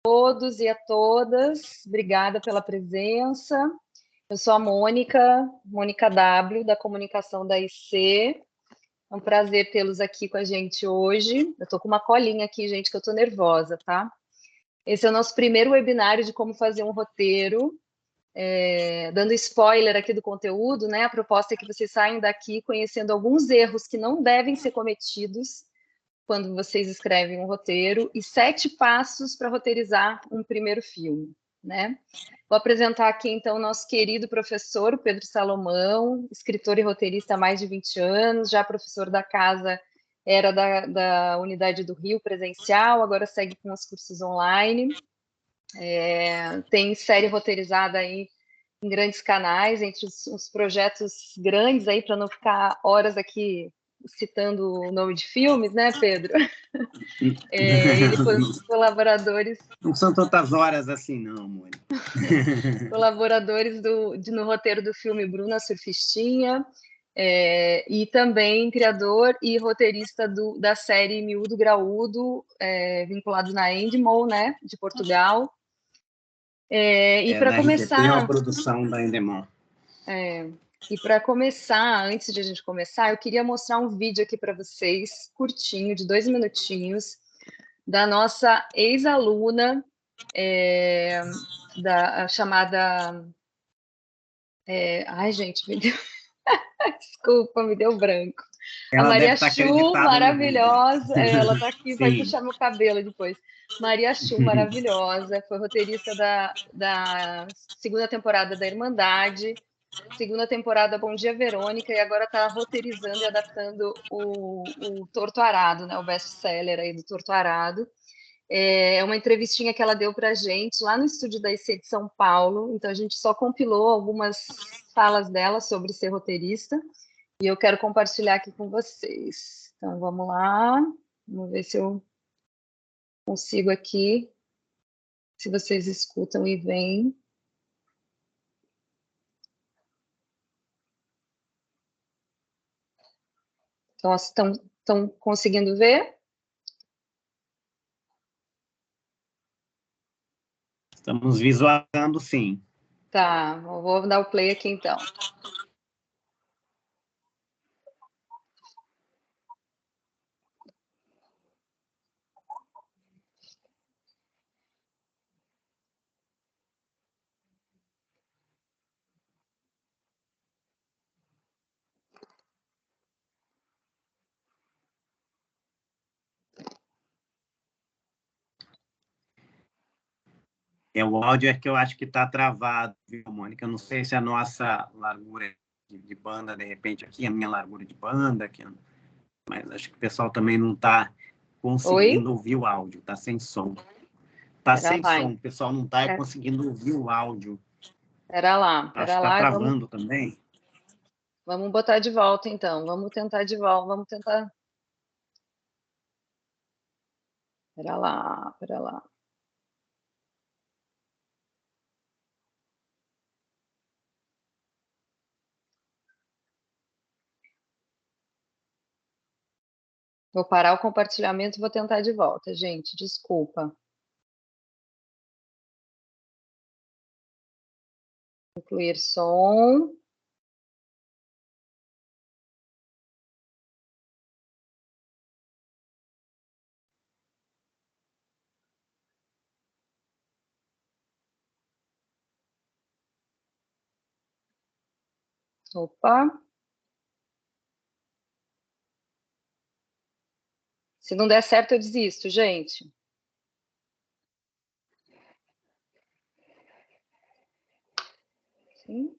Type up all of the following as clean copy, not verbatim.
Todos e a todas, obrigada pela presença. Eu sou a Mônica W, da comunicação da IC. É um prazer tê-los aqui com a gente hoje. Eu estou com uma colinha aqui, gente, que eu estou nervosa, tá? Esse é o nosso primeiro webinário de como fazer um roteiro. Dando spoiler aqui do conteúdo, né? A proposta é que vocês saiam daqui conhecendo alguns erros que não devem ser cometidos quando vocês escrevem um roteiro, e 7 passos para roteirizar um primeiro filme, né? Vou apresentar aqui, então, o nosso querido professor, Pedro Salomão, escritor e roteirista há mais de 20 anos, já professor da casa, era da Unidade do Rio presencial, agora segue com os cursos online. Tem série roteirizada aí em grandes canais, entre os projetos grandes aí, para não ficar horas aqui citando o nome de filmes, né, Pedro? Ele foi um dos colaboradores... Não são tantas horas assim, não, Mônica. Colaboradores no roteiro do filme Bruna Surfistinha, e também criador e roteirista da série Miúdo Graúdo, vinculado na Endemol, né, de Portugal. E para começar... Tem uma produção da Endemol. E para começar, antes de a gente começar, eu queria mostrar um vídeo aqui para vocês, curtinho, de 2 minutinhos, da nossa ex-aluna, chamada... ai, gente, me deu... Desculpa, me deu branco. Ela a Maria Chu, maravilhosa, ela está aqui, vai puxar meu cabelo depois. Maria Chu, maravilhosa, foi roteirista da segunda temporada da Irmandade, segunda temporada Bom Dia, Verônica, e agora está roteirizando e adaptando o Torto Arado, né, o best-seller aí do Torto Arado. É uma entrevistinha que ela deu para a gente lá no estúdio da IC de São Paulo, então a gente só compilou algumas falas dela sobre ser roteirista, e eu quero compartilhar aqui com vocês. Então, vamos lá, vamos ver se eu consigo aqui, se vocês escutam e veem. Então, estão conseguindo ver? Estamos visualizando, sim. Tá, eu vou dar o play aqui, então. O áudio é que eu acho que está travado, viu, Mônica? Eu não sei se a nossa largura de banda, de repente, aqui, a minha largura de banda, aqui, mas acho que o pessoal também não está conseguindo ouvir o áudio, está sem som. Está sem som, o pessoal não está conseguindo ouvir o áudio. Pera lá. Acho que está travando também. Vamos botar de volta, então. Vamos tentar de volta, vamos tentar... Pera lá. Vou parar o compartilhamento e vou tentar de volta, gente. Desculpa. Incluir som. Opa. Se não der certo, eu desisto, gente. Sim.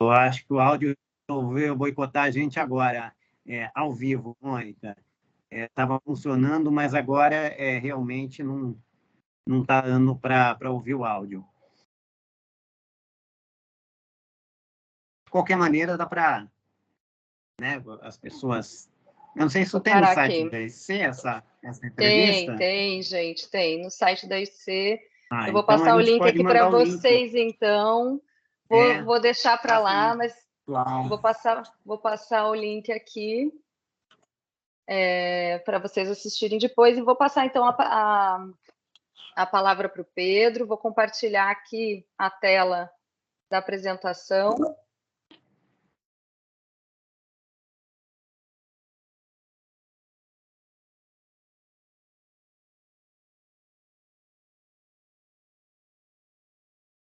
Eu acho que o áudio resolveu boicotar a gente agora, ao vivo, Mônica. Estava funcionando, mas agora realmente não está dando para ouvir o áudio. De qualquer maneira, dá para, né, as pessoas... Eu não sei se tem no site da IC essa entrevista. Tem, gente, tem. No site da IC. Eu vou então passar o link aqui para vocês, então. Vou deixar para lá, mas Uau. Vou passar o link aqui para vocês assistirem depois, e vou passar, então, a palavra para o Pedro. Vou compartilhar aqui a tela da apresentação.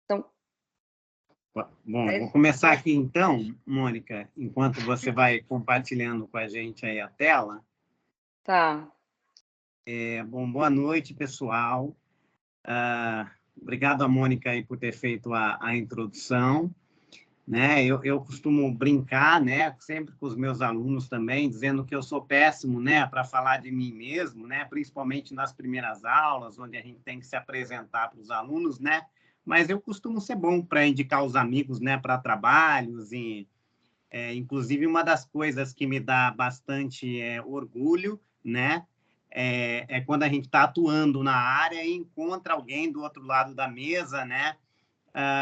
Então, bom, vou começar aqui então, Mônica, enquanto você vai compartilhando com a gente aí a tela. Tá. Bom, boa noite, pessoal. Obrigado a Mônica aí por ter feito a introdução. Né? Eu costumo brincar, né, sempre com os meus alunos também, dizendo que eu sou péssimo, né, para falar de mim mesmo, né, principalmente nas primeiras aulas, onde a gente tem que se apresentar para os alunos, né, mas eu costumo ser bom para indicar os amigos, né, para trabalhos, e inclusive uma das coisas que me dá bastante orgulho, né, quando a gente está atuando na área e encontra alguém do outro lado da mesa, né,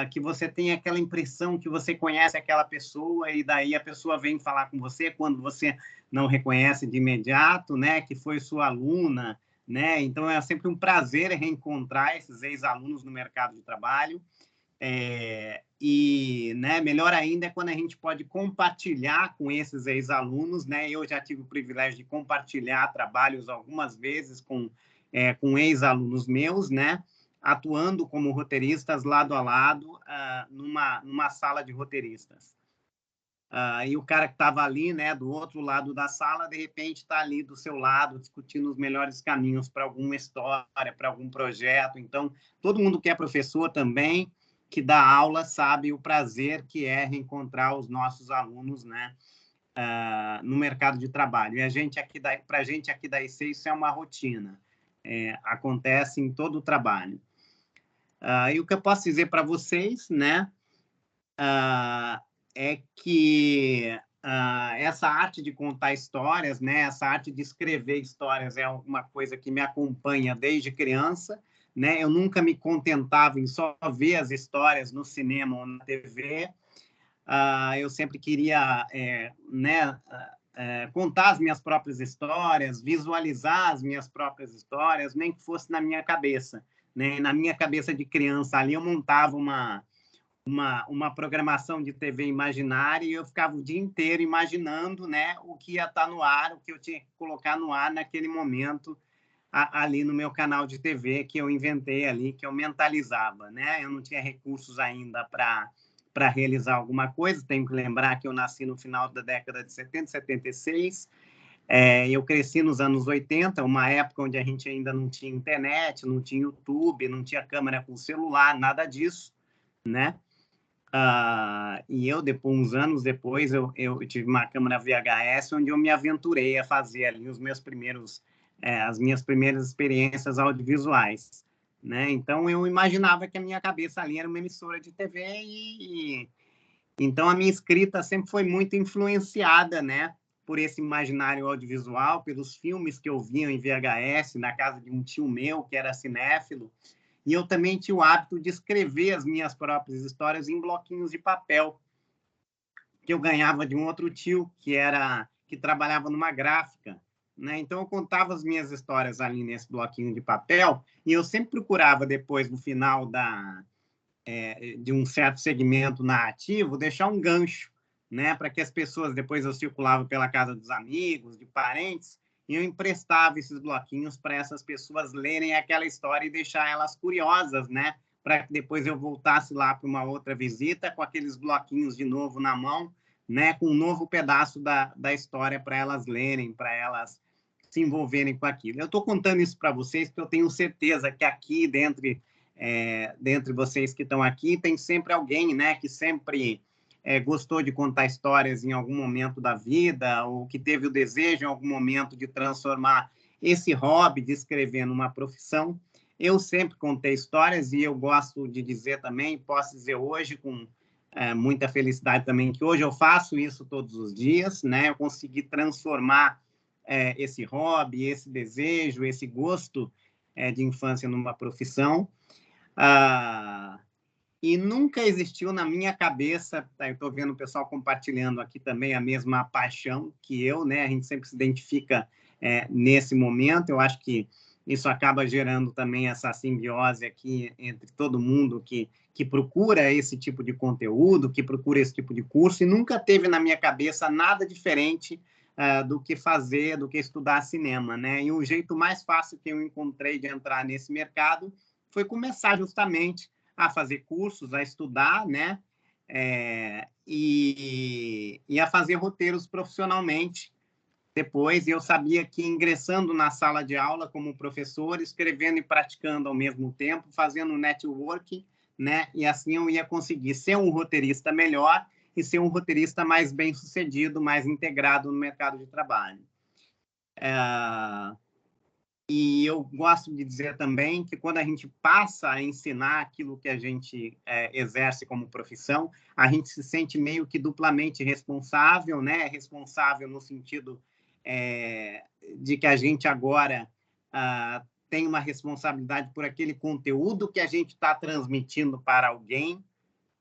que você tem aquela impressão que você conhece aquela pessoa, e daí a pessoa vem falar com você quando você não reconhece de imediato, né, que foi sua aluna, né? Então é sempre um prazer reencontrar esses ex-alunos no mercado de trabalho. E, né, melhor ainda é quando a gente pode compartilhar com esses ex-alunos, né? Eu já tive o privilégio de compartilhar trabalhos algumas vezes com ex-alunos meus, né? Atuando como roteiristas lado a lado numa sala de roteiristas. E o cara que estava ali, né, do outro lado da sala, de repente está ali do seu lado, discutindo os melhores caminhos para alguma história, para algum projeto. Então, todo mundo que é professor também, que dá aula, sabe o prazer que é reencontrar os nossos alunos, né, no mercado de trabalho. E para a gente aqui da IC, isso é uma rotina. Acontece em todo o trabalho. E o que eu posso dizer para vocês, né, é que essa arte de contar histórias, né, essa arte de escrever histórias é uma coisa que me acompanha desde criança, né? Eu nunca me contentava em só ver as histórias no cinema ou na TV. Eu sempre queria, né, contar as minhas próprias histórias, visualizar as minhas próprias histórias, nem que fosse na minha cabeça, né? Na minha cabeça de criança ali eu montava uma programação de TV imaginária, e eu ficava o dia inteiro imaginando, né, o que ia estar no ar, o que eu tinha que colocar no ar naquele momento ali no meu canal de TV que eu inventei ali, que eu mentalizava, né? Eu não tinha recursos ainda para realizar alguma coisa. Tenho que lembrar que eu nasci no final da década de 70, 76. Eu cresci nos anos 80, uma época onde a gente ainda não tinha internet, não tinha YouTube, não tinha câmera com celular, nada disso, né? E eu, depois, uns anos depois, eu tive uma câmera VHS, onde eu me aventurei a fazer ali as minhas primeiras experiências audiovisuais, né? Então, eu imaginava que a minha cabeça ali era uma emissora de TV, então a minha escrita sempre foi muito influenciada, né, por esse imaginário audiovisual, pelos filmes que eu via em VHS, na casa de um tio meu, que era cinéfilo. E eu também tinha o hábito de escrever as minhas próprias histórias em bloquinhos de papel, que eu ganhava de um outro tio que trabalhava numa gráfica, né? Então eu contava as minhas histórias ali nesse bloquinho de papel, e eu sempre procurava depois, no final de um certo segmento narrativo, deixar um gancho, né, para que as pessoas, depois eu circulava pela casa dos amigos, de parentes, e eu emprestava esses bloquinhos para essas pessoas lerem aquela história e deixar elas curiosas, né, para que depois eu voltasse lá para uma outra visita com aqueles bloquinhos de novo na mão, né, com um novo pedaço da história para elas lerem, para elas se envolverem com aquilo. Eu estou contando isso para vocês porque eu tenho certeza que aqui, dentre vocês que estão aqui, tem sempre alguém, né, que sempre gostou de contar histórias em algum momento da vida, ou que teve o desejo em algum momento de transformar esse hobby de escrever numa profissão. Eu sempre contei histórias, e eu gosto de dizer também, posso dizer hoje com muita felicidade também, que hoje eu faço isso todos os dias, né? Eu consegui transformar esse hobby, esse desejo, esse gosto de infância numa profissão. E nunca existiu na minha cabeça, tá, eu estou vendo o pessoal compartilhando aqui também a mesma paixão que eu, né? A gente sempre se identifica nesse momento. Eu acho que isso acaba gerando também essa simbiose aqui entre todo mundo que procura esse tipo de conteúdo, que procura esse tipo de curso, e nunca teve na minha cabeça nada diferente do que fazer, do que estudar cinema, né? E o jeito mais fácil que eu encontrei de entrar nesse mercado foi começar justamente a fazer cursos, a estudar, né? E a fazer roteiros profissionalmente. Depois, eu sabia que ingressando na sala de aula como professor, escrevendo e praticando ao mesmo tempo, fazendo networking, né? E assim eu ia conseguir ser um roteirista melhor e ser um roteirista mais bem-sucedido, mais integrado no mercado de trabalho. E eu gosto de dizer também que quando a gente passa a ensinar aquilo que a gente exerce como profissão, a gente se sente meio que duplamente responsável, né? Responsável no sentido de que a gente agora tem uma responsabilidade por aquele conteúdo que a gente está transmitindo para alguém,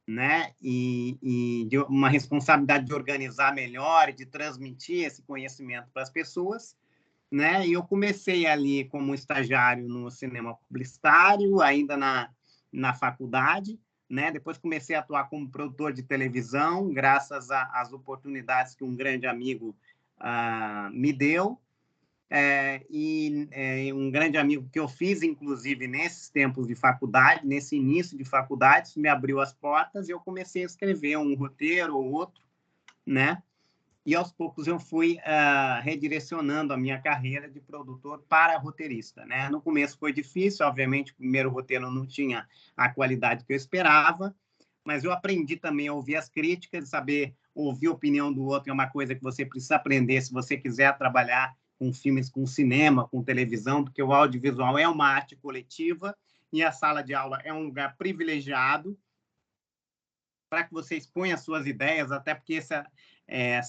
né? E de uma responsabilidade de organizar melhor, de transmitir esse conhecimento para as pessoas, né? E eu comecei ali como estagiário no cinema publicitário, ainda na faculdade, né? Depois comecei a atuar como produtor de televisão, graças às oportunidades que um grande amigo me deu. Um grande amigo que eu fiz, inclusive, nesses tempos de faculdade, nesse início de faculdade, me abriu as portas e eu comecei a escrever um roteiro ou outro, né? E, aos poucos, eu fui redirecionando a minha carreira de produtor para roteirista, né? No começo foi difícil, obviamente, o primeiro roteiro não tinha a qualidade que eu esperava, mas eu aprendi também a ouvir as críticas, saber ouvir a opinião do outro é uma coisa que você precisa aprender se você quiser trabalhar com filmes, com cinema, com televisão, porque o audiovisual é uma arte coletiva e a sala de aula é um lugar privilegiado para que você exponha as suas ideias, até porque se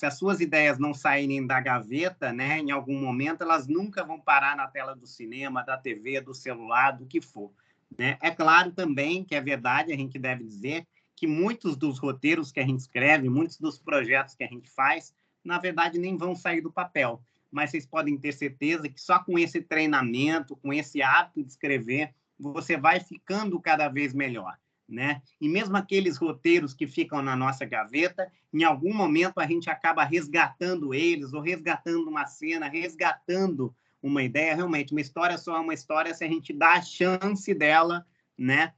as suas ideias não saírem da gaveta, né, em algum momento, elas nunca vão parar na tela do cinema, da TV, do celular, do que for, né? É claro também que é verdade, a gente deve dizer que muitos dos roteiros que a gente escreve, muitos dos projetos que a gente faz, na verdade, nem vão sair do papel. Mas vocês podem ter certeza que só com esse treinamento, com esse hábito de escrever, você vai ficando cada vez melhor, né? E mesmo aqueles roteiros que ficam na nossa gaveta, em algum momento a gente acaba resgatando eles, ou resgatando uma cena, resgatando uma ideia. Realmente, uma história só é uma história se a gente dá a chance dela, né?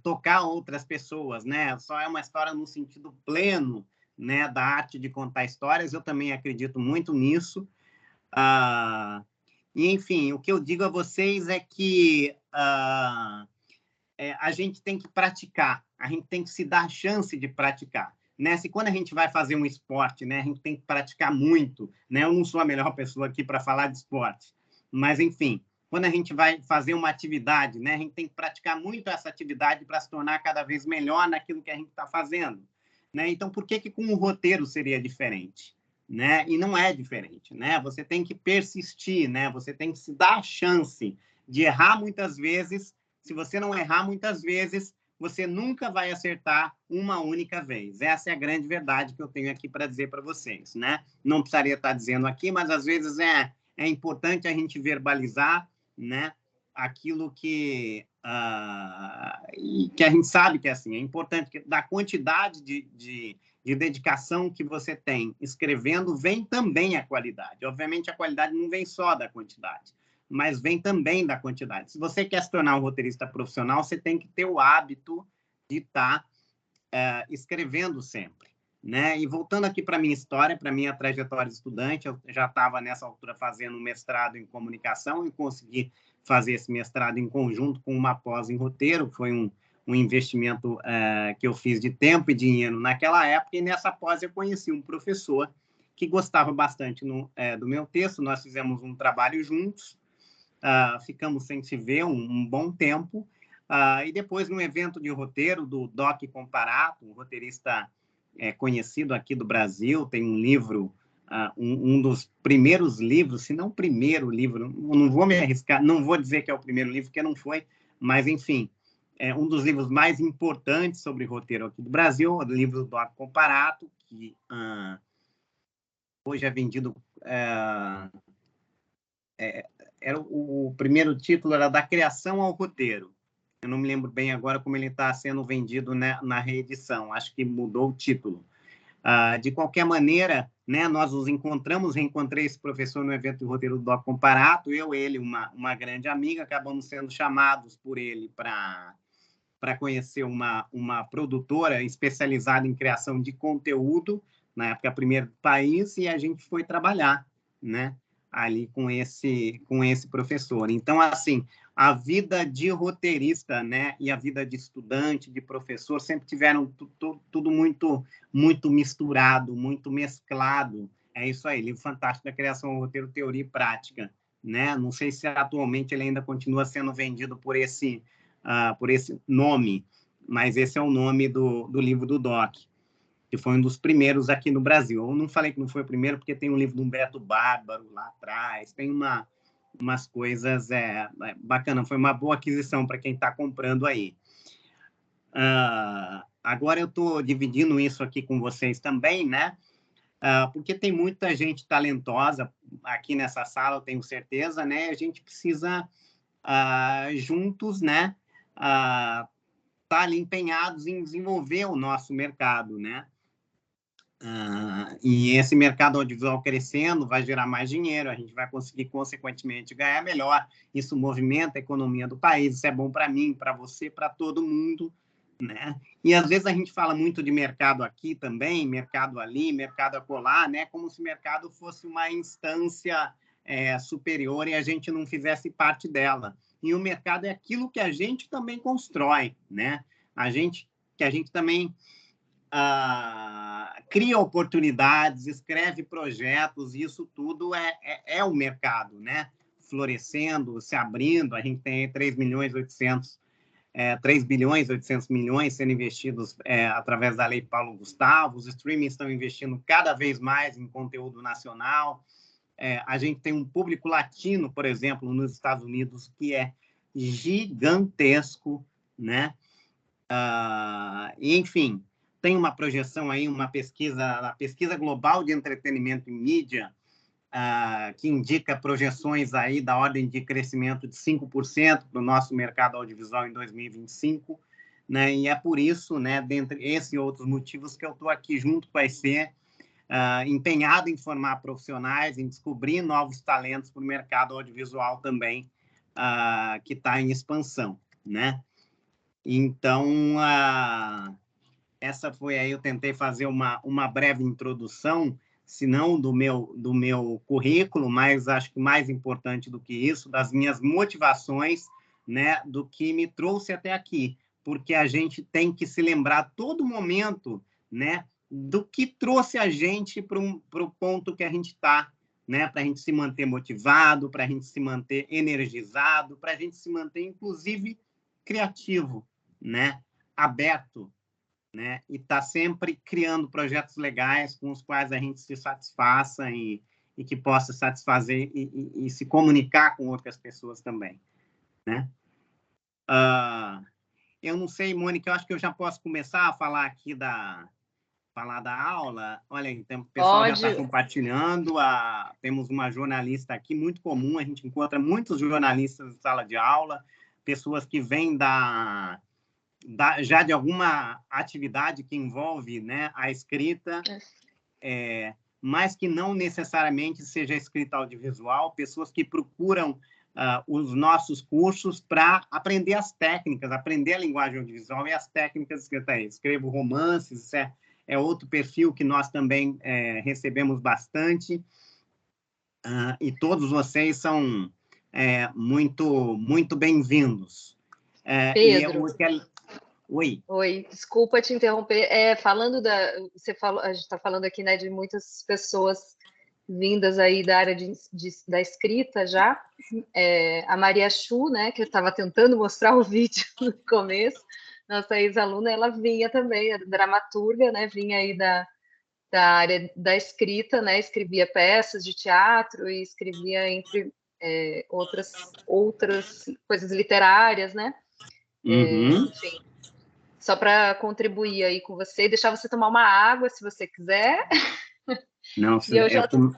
Tocar outras pessoas, né? Só é uma história no sentido pleno, né, da arte de contar histórias. Eu também acredito muito nisso. E, enfim, o que eu digo a vocês é que a gente tem que praticar, a gente tem que se dar a chance de praticar, né? Se quando a gente vai fazer um esporte, né, a gente tem que praticar muito, né? Eu não sou a melhor pessoa aqui para falar de esporte, mas, enfim, quando a gente vai fazer uma atividade, né, a gente tem que praticar muito essa atividade para se tornar cada vez melhor naquilo que a gente está fazendo, né? Então, por que com um roteiro seria diferente, né? E não é diferente, né? Você tem que persistir, né? Você tem que se dar a chance de errar muitas vezes. Se você não errar muitas vezes, você nunca vai acertar uma única vez. Essa é a grande verdade que eu tenho aqui para dizer para vocês, né? Não precisaria estar dizendo aqui, mas às vezes é importante a gente verbalizar, né, aquilo que a gente sabe que é assim. É importante que da quantidade de dedicação que você tem escrevendo, vem também a qualidade. Obviamente, a qualidade não vem só da quantidade, mas vem também da quantidade. Se você quer se tornar um roteirista profissional, você tem que ter o hábito de estar escrevendo sempre, né? E voltando aqui para a minha história, para a minha trajetória de estudante, eu já estava nessa altura fazendo um mestrado em comunicação e consegui fazer esse mestrado em conjunto com uma pós em roteiro. Foi um investimento que eu fiz de tempo e dinheiro naquela época, e nessa pós eu conheci um professor que gostava bastante do meu texto. Nós fizemos um trabalho juntos, ficamos sem se ver um bom tempo, e depois, num evento de roteiro do Doc Comparato, um roteirista conhecido aqui do Brasil, tem um livro, um dos primeiros livros, se não o primeiro livro, não vou me arriscar, não vou dizer que é o primeiro livro, porque não foi, mas, enfim, um dos livros mais importantes sobre roteiro aqui do Brasil, o livro do Doc Comparato, que hoje é vendido... era o primeiro título era Da Criação ao Roteiro. Eu não me lembro bem agora como ele está sendo vendido, né, na reedição. Acho que mudou o título. De qualquer maneira, né, nós nos encontramos, reencontrei esse professor no evento de roteiro do Doc Comparato, ele, uma grande amiga, acabamos sendo chamados por ele para conhecer uma produtora especializada em criação de conteúdo, na época a primeira do país, e a gente foi trabalhar, né, ali com esse professor. Então, assim, a vida de roteirista, né, e a vida de estudante, de professor, sempre tiveram tudo muito, muito misturado, muito mesclado. É isso aí, livro fantástico da criação, roteiro, teoria e prática, né? Não sei se atualmente ele ainda continua sendo vendido por esse nome, mas esse é o nome do livro do Doc, que foi um dos primeiros aqui no Brasil. Eu não falei que não foi o primeiro, porque tem um livro do Humberto Bárbaro lá atrás, tem umas coisas bacanas. Foi uma boa aquisição para quem está comprando aí. Agora eu estou dividindo isso aqui com vocês também, né? Porque tem muita gente talentosa aqui nessa sala, eu tenho certeza, né? A gente precisa, juntos, né? Estar ali empenhados em desenvolver o nosso mercado, né? E esse mercado audiovisual crescendo vai gerar mais dinheiro, a gente vai conseguir, consequentemente, ganhar melhor. Isso movimenta a economia do país, isso é bom para mim, para você, para todo mundo, né? E, às vezes, a gente fala muito de mercado aqui também, mercado ali, mercado acolá, né? Como se o mercado fosse uma instância superior e a gente não fizesse parte dela. E o mercado é aquilo que a gente também constrói, né? Que a gente também cria oportunidades, escreve projetos, e isso tudo é o mercado, né? Florescendo, se abrindo. A gente tem 3 bilhões e 800 milhões sendo investidos através da Lei Paulo Gustavo. Os streamings estão investindo cada vez mais em conteúdo nacional. A gente tem um público latino, por exemplo, nos Estados Unidos, que é gigantesco, né? Enfim, tem uma projeção aí, a pesquisa global de entretenimento em mídia, que indica projeções aí da ordem de crescimento de 5% para o nosso mercado audiovisual em 2025, né? E é por isso, né, dentre esses e outros motivos, que eu estou aqui junto com a IC, empenhado em formar profissionais, em descobrir novos talentos para o mercado audiovisual também, que está em expansão, né? Então, essa foi aí, eu tentei fazer uma breve introdução, se não do meu currículo, mas acho que mais importante do que isso, das minhas motivações, né, do que me trouxe até aqui, porque a gente tem que se lembrar a todo momento, né, do que trouxe a gente para o ponto que a gente está, né, para a gente se manter motivado, para a gente se manter energizado, para a gente se manter, inclusive, criativo, né, aberto, né, e tá sempre criando projetos legais com os quais a gente se satisfaça e que possa satisfazer e se comunicar com outras pessoas também, né? Eu não sei, Mônica, eu acho que eu já posso começar a falar aqui falar da aula. Olha, então, o pessoal já está compartilhando. Temos uma jornalista aqui muito comum, a gente encontra muitos jornalistas em sala de aula, pessoas que vêm já de alguma atividade que envolve, né, a escrita, mas que não necessariamente seja escrita audiovisual, pessoas que procuram os nossos cursos para aprender as técnicas, aprender a linguagem audiovisual e as técnicas escritas aí. Escrevo romances, isso é outro perfil que nós também recebemos bastante, e todos vocês são muito, muito bem-vindos. Pedro. Oi. Oi, desculpa te interromper. A gente está falando aqui, né, de muitas pessoas vindas aí da área da escrita já. A Maria Chu, né, que eu estava tentando mostrar o vídeo no começo, nossa ex-aluna, ela vinha também, a dramaturga, né, vinha aí da área da escrita, né, escrevia peças de teatro e escrevia entre outras coisas literárias, né? Uhum. Enfim, só para contribuir aí com você, deixar você tomar uma água, se você quiser. Não, E eu já eu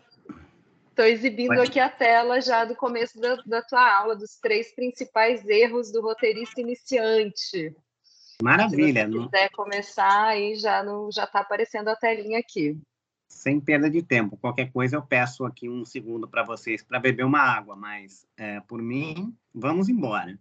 estou exibindo aqui a tela já do começo da tua aula, dos 3 principais erros do roteirista iniciante. Se você maravilha. quiser começar, aí já está aparecendo a telinha aqui. Sem perda de tempo. Qualquer coisa eu peço aqui um segundo para vocês para beber uma água, mas por mim, vamos embora.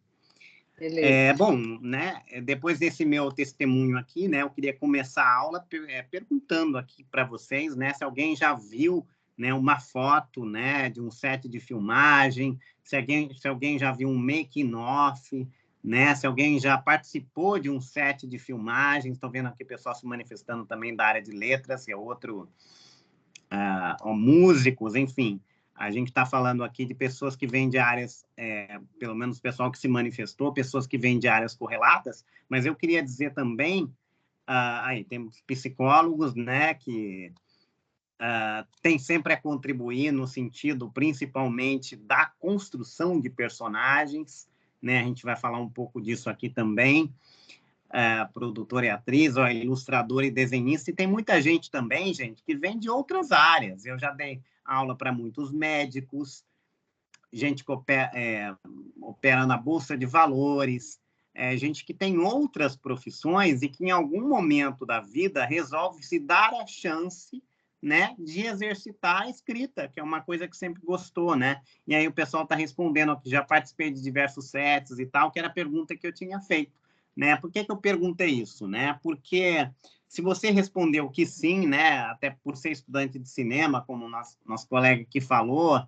Beleza. Bom, né, depois desse meu testemunho aqui, né, eu queria começar a aula perguntando aqui para vocês, né, se alguém já viu, né, uma foto, né, de um set de filmagem, se alguém já viu um making of, né, se alguém já participou de um set de filmagens. Estou vendo aqui o pessoal se manifestando também da área de letras, que é outro, músicos, enfim. A gente está falando aqui de pessoas que vêm de áreas, pelo menos o pessoal que se manifestou, pessoas que vêm de áreas correlatas, mas eu queria dizer também, aí temos psicólogos, né, que tem sempre a contribuir no sentido, principalmente, da construção de personagens, né, a gente vai falar um pouco disso aqui também, produtora e atriz, ou ilustradora e desenhista, e tem muita gente também, gente, que vem de outras áreas. Eu já dei aula para muitos médicos, gente que opera na Bolsa de Valores, gente que tem outras profissões e que em algum momento da vida resolve se dar a chance, né, de exercitar a escrita, que é uma coisa que sempre gostou, né? E aí o pessoal está respondendo aqui, já participei de diversos sets e tal, que era a pergunta que eu tinha feito, né? Por que eu perguntei isso, né? Porque se você respondeu que sim, né, até por ser estudante de cinema, como o nosso colega aqui falou,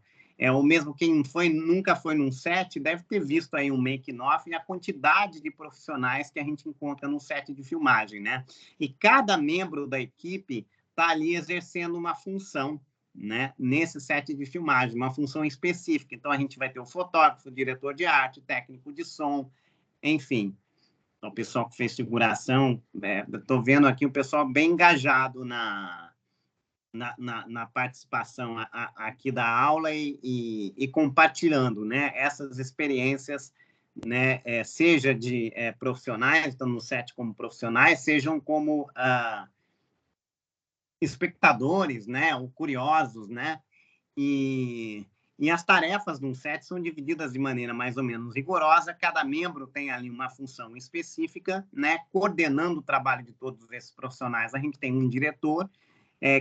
ou mesmo quem nunca foi num set, deve ter visto aí um make-off e a quantidade de profissionais que a gente encontra no set de filmagem, né? E cada membro da equipe está ali exercendo uma função, né? Nesse set de filmagem, uma função específica. Então, a gente vai ter o fotógrafo, o diretor de arte, o técnico de som, enfim. Então, o pessoal que fez figuração, estou vendo aqui o pessoal bem engajado na participação aqui da aula e compartilhando, né, essas experiências, né, seja de profissionais, estão no set como profissionais, sejam como espectadores, né, ou curiosos, né, e as tarefas de um set são divididas de maneira mais ou menos rigorosa, cada membro tem ali uma função específica, né, coordenando o trabalho de todos esses profissionais. A gente tem um diretor,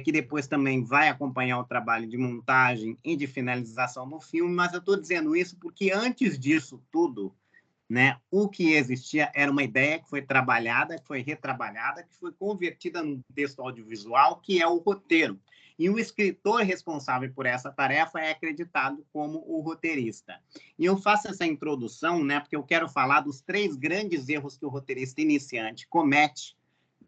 que depois também vai acompanhar o trabalho de montagem e de finalização no filme, mas eu estou dizendo isso porque antes disso tudo, né, o que existia era uma ideia que foi trabalhada, que foi retrabalhada, que foi convertida num texto audiovisual, que é o roteiro. E o escritor responsável por essa tarefa é acreditado como o roteirista. E eu faço essa introdução, né, porque eu quero falar dos 3 grandes erros que o roteirista iniciante comete,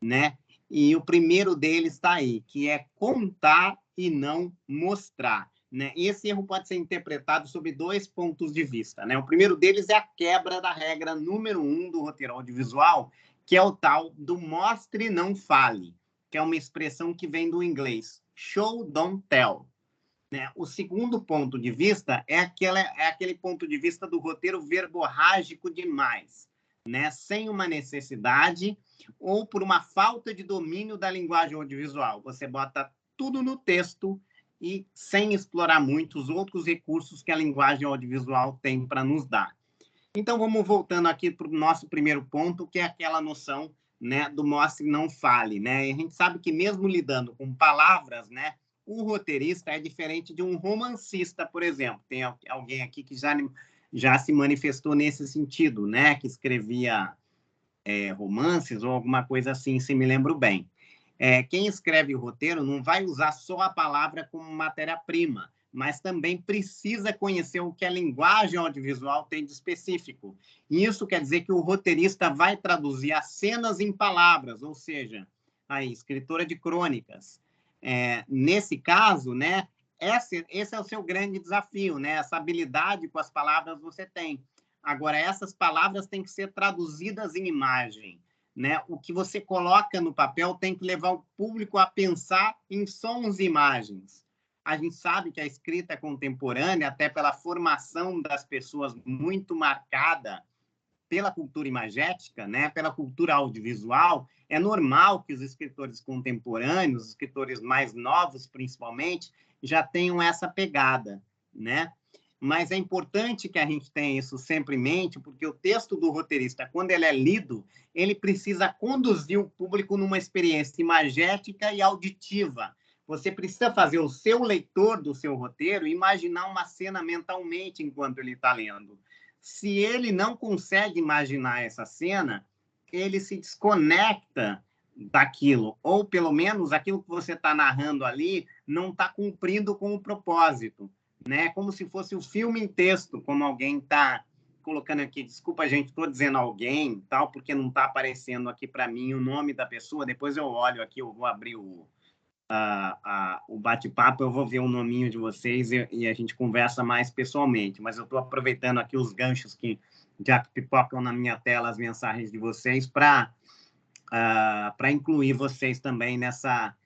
né? E o primeiro deles está aí, que é contar e não mostrar, né? E esse erro pode ser interpretado sob 2 pontos de vista, né? O primeiro deles é a quebra da regra número 1 do roteiro audiovisual, que é o tal do mostre e não fale, que é uma expressão que vem do inglês show, don't tell. Né? O segundo ponto de vista é aquele ponto de vista do roteiro verborrágico demais, né? Sem uma necessidade ou por uma falta de domínio da linguagem audiovisual. Você bota tudo no texto e sem explorar muito os outros recursos que a linguagem audiovisual tem para nos dar. Então, vamos voltando aqui para o nosso primeiro ponto, que é aquela noção, né, do mostre e não fale. Né? E a gente sabe que mesmo lidando com palavras, né, o roteirista é diferente de um romancista, por exemplo. Tem alguém aqui que já se manifestou nesse sentido, né, que escrevia romances ou alguma coisa assim, se me lembro bem. Quem escreve o roteiro não vai usar só a palavra como matéria-prima, mas também precisa conhecer o que a linguagem audiovisual tem de específico. E isso quer dizer que o roteirista vai traduzir as cenas em palavras, ou seja, aí, escritora de crônicas. Nesse caso, né, esse é o seu grande desafio, né? Essa habilidade com as palavras você tem. Agora, essas palavras têm que ser traduzidas em imagem, né? O que você coloca no papel tem que levar o público a pensar em sons e imagens. A gente sabe que a escrita contemporânea, até pela formação das pessoas muito marcada pela cultura imagética, né, pela cultura audiovisual, é normal que os escritores contemporâneos, os escritores mais novos, principalmente, já tenham essa pegada, né? Mas é importante que a gente tenha isso sempre em mente, porque o texto do roteirista, quando ele é lido, ele precisa conduzir o público numa experiência imagética e auditiva. Você precisa fazer o seu leitor do seu roteiro imaginar uma cena mentalmente enquanto ele está lendo. Se ele não consegue imaginar essa cena, ele se desconecta daquilo, ou pelo menos aquilo que você está narrando ali não está cumprindo com o propósito, né? Como se fosse o filme em texto, como alguém está colocando aqui. Desculpa, gente, estou dizendo alguém, tal, porque não está aparecendo aqui para mim o nome da pessoa. Depois eu olho aqui, eu vou abrir o bate-papo, eu vou ver o nominho de vocês e a gente conversa mais pessoalmente. Mas eu estou aproveitando aqui os ganchos que já pipocam na minha tela, as mensagens de vocês, para incluir vocês também nessa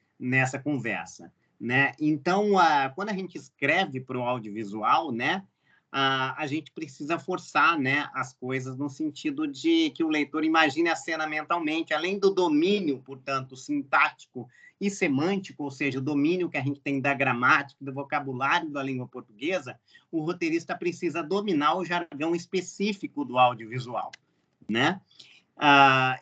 conversa, né? Então, quando a gente escreve para o audiovisual, né, a gente precisa forçar, né, as coisas no sentido de que o leitor imagine a cena mentalmente, além do domínio, portanto, sintático e semântico, ou seja, o domínio que a gente tem da gramática, do vocabulário da língua portuguesa, o roteirista precisa dominar o jargão específico do audiovisual, né?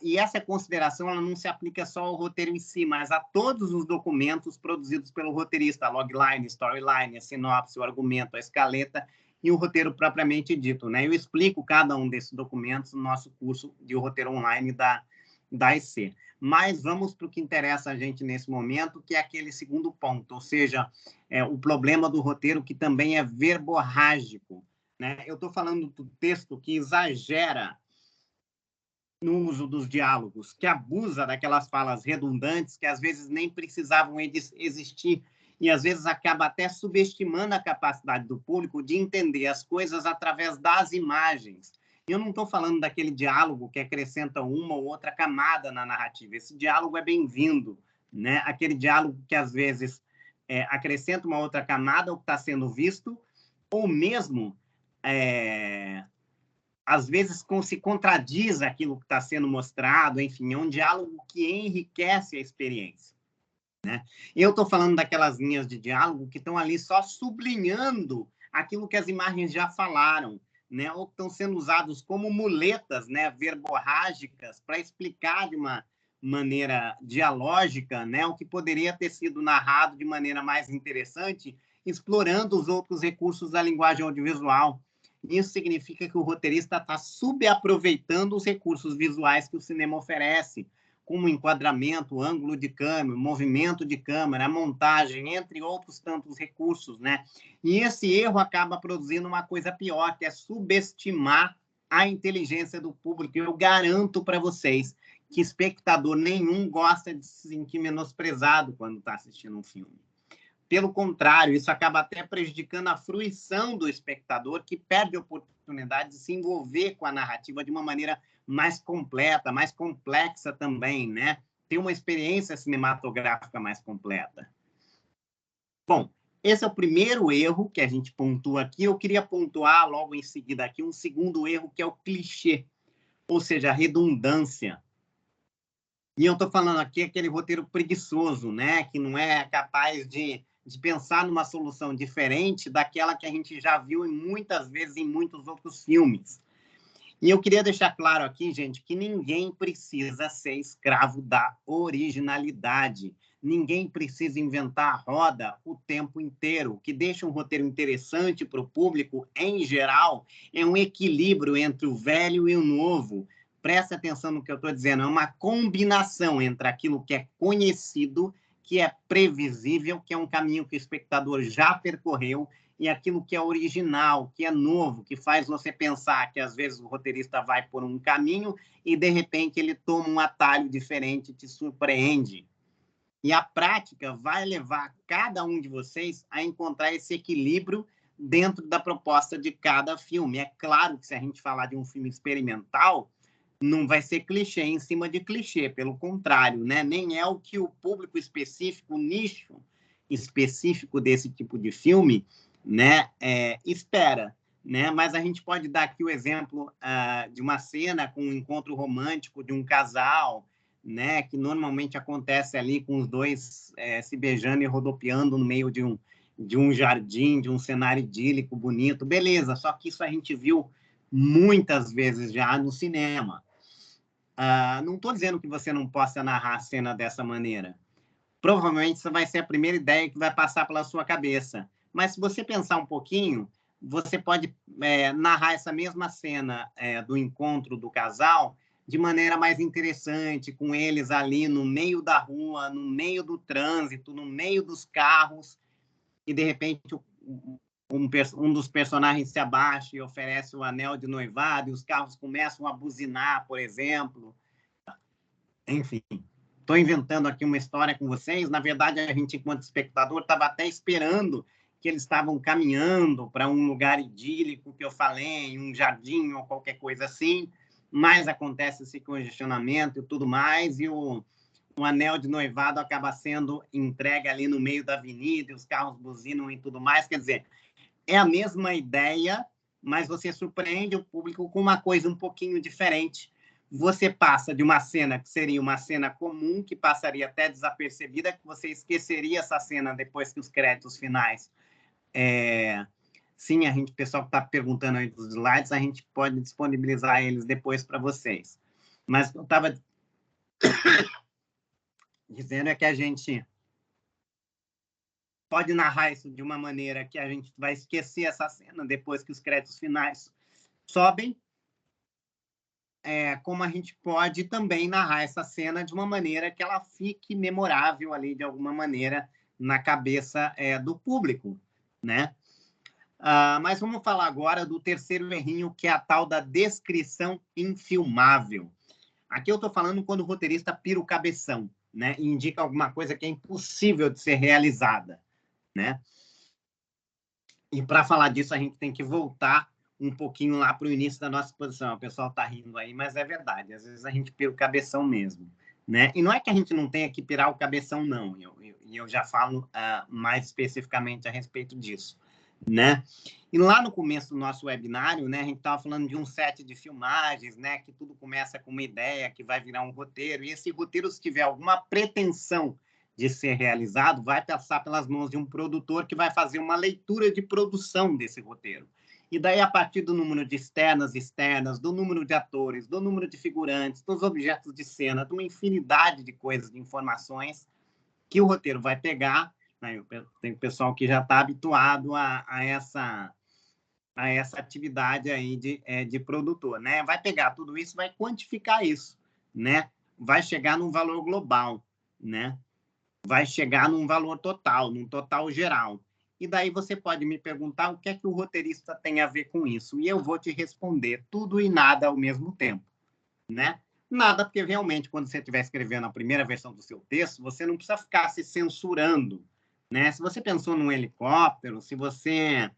E essa consideração ela não se aplica só ao roteiro em si, mas a todos os documentos produzidos pelo roteirista, a logline, storyline, a sinopse, o argumento, a escaleta e o roteiro propriamente dito, né? Eu explico cada um desses documentos no nosso curso de roteiro online da EC. Mas vamos para o que interessa a gente nesse momento, que é aquele segundo ponto, ou seja, o problema do roteiro que também é verborrágico, né? Eu estou falando do texto que exagera no uso dos diálogos, que abusa daquelas falas redundantes que às vezes nem precisavam existir e às vezes acaba até subestimando a capacidade do público de entender as coisas através das imagens. Eu não estou falando daquele diálogo que acrescenta uma ou outra camada na narrativa. Esse diálogo é bem-vindo, né? Aquele diálogo que às vezes acrescenta uma outra camada ao que está sendo visto, ou mesmo às vezes se contradiz aquilo que está sendo mostrado, enfim, é um diálogo que enriquece a experiência, né? Eu estou falando daquelas linhas de diálogo que estão ali só sublinhando aquilo que as imagens já falaram, né? Ou que estão sendo usados como muletas, né, verborrágicas para explicar de uma maneira dialógica, né, o que poderia ter sido narrado de maneira mais interessante, explorando os outros recursos da linguagem audiovisual. Isso significa que o roteirista está subaproveitando os recursos visuais que o cinema oferece, como enquadramento, ângulo de câmera, movimento de câmera, a montagem, entre outros tantos recursos, né? E esse erro acaba produzindo uma coisa pior, que é subestimar a inteligência do público. Eu garanto para vocês que espectador nenhum gosta de se sentir menosprezado quando está assistindo um filme. Pelo contrário, isso acaba até prejudicando a fruição do espectador, que perde a oportunidade de se envolver com a narrativa de uma maneira mais completa, mais complexa também, né? Ter uma experiência cinematográfica mais completa. Bom, esse é o primeiro erro que a gente pontua aqui. Eu queria pontuar logo em seguida aqui um segundo erro, que é o clichê, ou seja, a redundância. E eu estou falando aqui aquele roteiro preguiçoso, né? Que não é capaz de pensar numa solução diferente daquela que a gente já viu muitas vezes em muitos outros filmes. E eu queria deixar claro aqui, gente, que ninguém precisa ser escravo da originalidade. Ninguém precisa inventar a roda o tempo inteiro. O que deixa um roteiro interessante para o público, em geral, é um equilíbrio entre o velho e o novo. Presta atenção no que eu estou dizendo. É uma combinação entre aquilo que é conhecido, que é previsível, que é um caminho que o espectador já percorreu, e aquilo que é original, que é novo, que faz você pensar que, às vezes, o roteirista vai por um caminho e, de repente, ele toma um atalho diferente e te surpreende. E a prática vai levar cada um de vocês a encontrar esse equilíbrio dentro da proposta de cada filme. É claro que, se a gente falar de um filme experimental, não vai ser clichê em cima de clichê, pelo contrário, né? Nem é o que o público específico, o nicho específico desse tipo de filme, né, espera. né? Mas a gente pode dar aqui o exemplo de uma cena com um encontro romântico de um casal, né? Que normalmente acontece ali com os dois se beijando e rodopiando no meio de um jardim, de um cenário idílico, bonito. Beleza, só que isso a gente viu muitas vezes já no cinema. Não estou dizendo que você não possa narrar a cena dessa maneira. Provavelmente essa vai ser a primeira ideia que vai passar pela sua cabeça. Mas se você pensar um pouquinho, você pode narrar essa mesma cena do encontro do casal de maneira mais interessante, com eles ali no meio da rua, no meio do trânsito, no meio dos carros, e de repente um dos personagens se abaixa e oferece o anel de noivado, e os carros começam a buzinar, por exemplo. Enfim, estou inventando aqui uma história com vocês. Na verdade, a gente, enquanto espectador, estava até esperando que eles estavam caminhando para um lugar idílico que eu falei, um jardim ou qualquer coisa assim, mas acontece esse congestionamento e tudo mais, e o anel de noivado acaba sendo entregue ali no meio da avenida, e os carros buzinam e tudo mais. Quer dizer, é a mesma ideia, mas você surpreende o público com uma coisa um pouquinho diferente. Você passa de uma cena que seria uma cena comum, que passaria até desapercebida, que você esqueceria essa cena depois que os créditos finais. Sim, o pessoal que está perguntando aí dos slides, a gente pode disponibilizar eles depois para vocês. Mas eu estava dizendo que a gente pode narrar isso de uma maneira que a gente vai esquecer essa cena depois que os créditos finais sobem, como a gente pode também narrar essa cena de uma maneira que ela fique memorável ali, de alguma maneira, na cabeça do público, né? Mas vamos falar agora do terceiro errinho, que é a tal da descrição infilmável. Aqui eu estou falando quando o roteirista pira o cabeção, né? E indica alguma coisa que é impossível de ser realizada, né? E para falar disso, a gente tem que voltar um pouquinho lá para o início da nossa exposição. O pessoal está rindo aí, mas é verdade. Às vezes a gente pira o cabeção mesmo, né? E não é que a gente não tenha que pirar o cabeção, não. E eu já falo mais especificamente a respeito disso, né? E lá no começo do nosso webinário, né, a gente estava falando de um set de filmagens, né, que tudo começa com uma ideia que vai virar um roteiro, e esse roteiro, se tiver alguma pretensão de ser realizado, vai passar pelas mãos de um produtor que vai fazer uma leitura de produção desse roteiro. E daí, a partir do número de externas, do número de atores, do número de figurantes, dos objetos de cena, de uma infinidade de coisas, de informações que o roteiro vai pegar, né? Tem pessoal que já está habituado a essa atividade aí de produtor, né? Vai pegar tudo isso, vai quantificar isso, né? Vai chegar num valor global, né? Vai chegar num valor total, num total geral. E daí você pode me perguntar o que é que o roteirista tem a ver com isso. E eu vou te responder tudo e nada ao mesmo tempo, né? Nada, porque realmente, quando você estiver escrevendo a primeira versão do seu texto, você não precisa ficar se censurando, né? Se você pensou num helicóptero, se você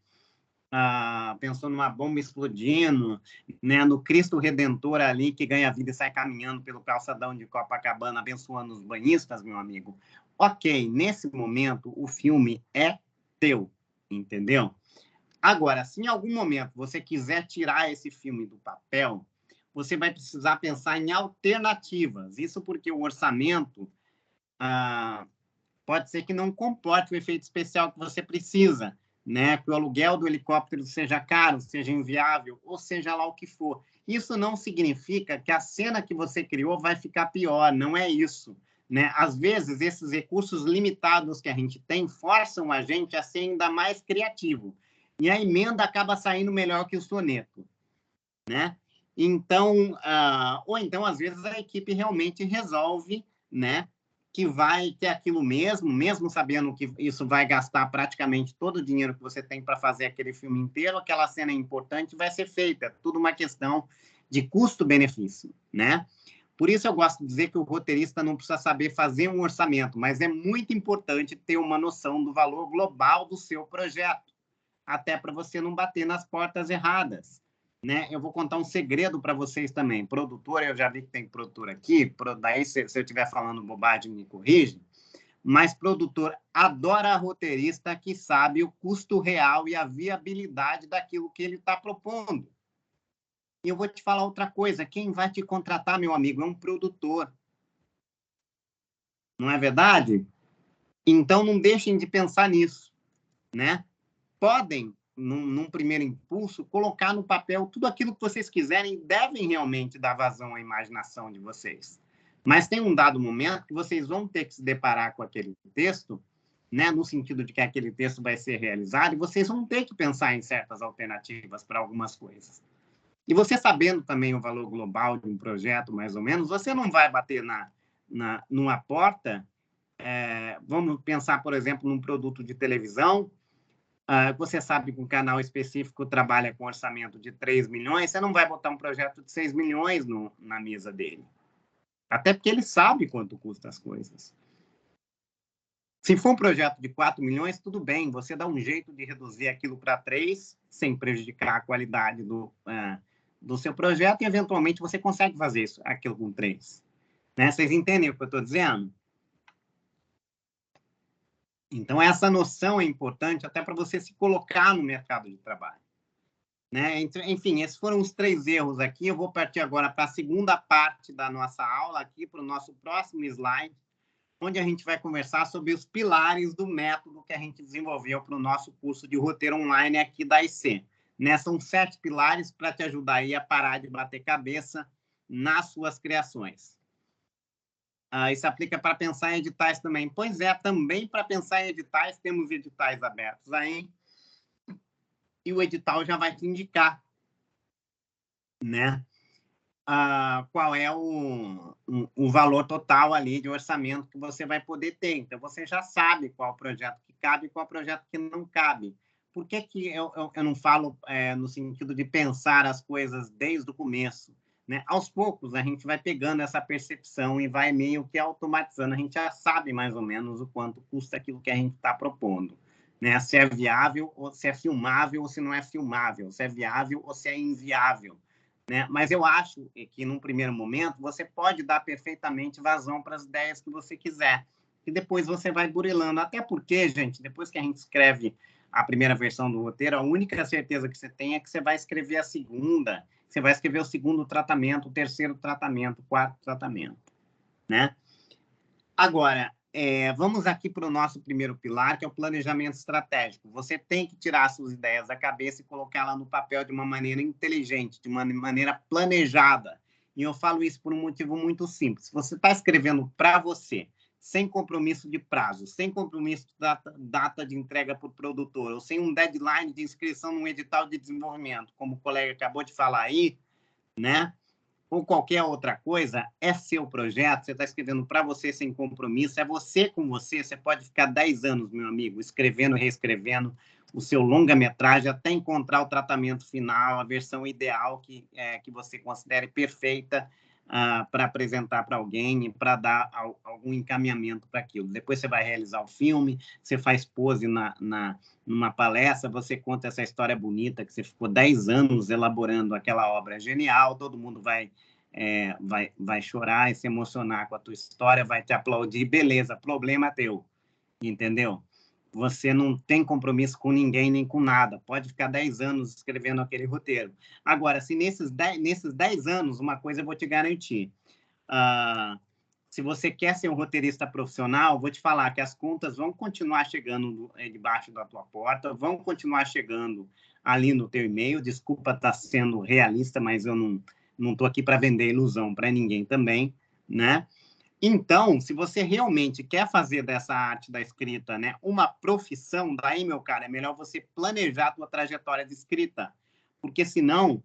pensou numa bomba explodindo, né, no Cristo Redentor ali, que ganha vida e sai caminhando pelo calçadão de Copacabana, abençoando os banhistas, meu amigo. Ok, nesse momento, o filme é teu, entendeu? Agora, se em algum momento você quiser tirar esse filme do papel, você vai precisar pensar em alternativas. Isso porque o orçamento pode ser que não comporte o efeito especial que você precisa, né? Que o aluguel do helicóptero seja caro, seja inviável, ou seja lá o que for. Isso não significa que a cena que você criou vai ficar pior, não é isso, né? Às vezes, esses recursos limitados que a gente tem forçam a gente a ser ainda mais criativo. E a emenda acaba saindo melhor que o soneto, né? Então, ou então, às vezes, a equipe realmente resolve, né, que é aquilo mesmo, mesmo sabendo que isso vai gastar praticamente todo o dinheiro que você tem para fazer aquele filme inteiro, aquela cena é importante, vai ser feita. É tudo uma questão de custo-benefício, né? Por isso eu gosto de dizer que o roteirista não precisa saber fazer um orçamento, mas é muito importante ter uma noção do valor global do seu projeto, até para você não bater nas portas erradas, né? Eu vou contar um segredo para vocês também. Produtor, eu já vi que tem produtor aqui, daí se eu estiver falando bobagem, me corrige, mas produtor adora roteirista que sabe o custo real e a viabilidade daquilo que ele está propondo. E eu vou te falar outra coisa, quem vai te contratar, meu amigo, é um produtor. Não é verdade? Então, não deixem de pensar nisso, né? Podem, num primeiro impulso, colocar no papel tudo aquilo que vocês quiserem e devem realmente dar vazão à imaginação de vocês. Mas tem um dado momento que vocês vão ter que se deparar com aquele texto, né, no sentido de que aquele texto vai ser realizado, e vocês vão ter que pensar em certas alternativas para algumas coisas. E você sabendo também o valor global de um projeto, mais ou menos, você não vai bater numa porta. Vamos pensar, por exemplo, num produto de televisão. Você sabe que um canal específico trabalha com orçamento de 3 milhões, você não vai botar um projeto de 6 milhões na mesa dele. Até porque ele sabe quanto custa as coisas. Se for um projeto de 4 milhões, tudo bem, você dá um jeito de reduzir aquilo para 3, sem prejudicar a qualidade do seu projeto, e eventualmente você consegue fazer aquilo com 3. Né? Vocês entendem o que eu estou dizendo? Então, essa noção é importante até para você se colocar no mercado de trabalho. Né? Enfim, esses foram os 3 erros aqui. Eu vou partir agora para a segunda parte da nossa aula, aqui para o nosso próximo slide, onde a gente vai conversar sobre os pilares do método que a gente desenvolveu para o nosso curso de roteiro online aqui da IC. Né? São 7 pilares para te ajudar aí a parar de bater cabeça nas suas criações. Isso aplica para pensar em editais também. Pois é, também para pensar em editais, temos editais abertos aí, e o edital já vai te indicar, né? Qual é o valor total ali de orçamento que você vai poder ter. Então, você já sabe qual projeto que cabe e qual projeto que não cabe. Por que eu não falo no sentido de pensar as coisas desde o começo? Né? Aos poucos, a gente vai pegando essa percepção e vai meio que automatizando. A gente já sabe mais ou menos o quanto custa aquilo que a gente está propondo. Né? Se é viável, ou se é filmável, ou se não é filmável. Se é viável ou se é inviável. Né? Mas eu acho que, num primeiro momento, você pode dar perfeitamente vazão para as ideias que você quiser. E depois você vai burilando. Até porque, gente, depois que a gente escreve a primeira versão do roteiro, a única certeza que você tem é que você vai escrever a segunda, você vai escrever o segundo tratamento, o terceiro tratamento, o quarto tratamento. Né? Agora, vamos aqui para o nosso primeiro pilar, que é o planejamento estratégico. Você tem que tirar suas ideias da cabeça e colocá-las no papel de uma maneira inteligente, de uma maneira planejada. E eu falo isso por um motivo muito simples. Você está escrevendo para você, sem compromisso de prazo, sem compromisso de data de entrega para o produtor, ou sem um deadline de inscrição num edital de desenvolvimento, como o colega acabou de falar aí, né? Ou qualquer outra coisa, é seu projeto, você está escrevendo para você sem compromisso, é você com você, você pode ficar 10 anos, meu amigo, escrevendo, reescrevendo o seu longa-metragem até encontrar o tratamento final, a versão ideal que você considere perfeita para apresentar para alguém e para dar algum encaminhamento para aquilo. Depois você vai realizar o filme, você faz pose numa palestra, você conta essa história bonita que você ficou 10 anos elaborando aquela obra genial, todo mundo vai chorar e se emocionar com a tua história, vai te aplaudir, beleza, problema teu, entendeu? Você não tem compromisso com ninguém nem com nada, pode ficar 10 anos escrevendo aquele roteiro. Agora, se nesses 10 anos, uma coisa eu vou te garantir, se você quer ser um roteirista profissional, vou te falar que as contas vão continuar chegando debaixo da tua porta, vão continuar chegando ali no teu e-mail. Desculpa estar sendo realista, mas eu não estou aqui para vender ilusão para ninguém também, né? Então, se você realmente quer fazer dessa arte da escrita, né, uma profissão, daí, meu cara, é melhor você planejar a tua trajetória de escrita, porque senão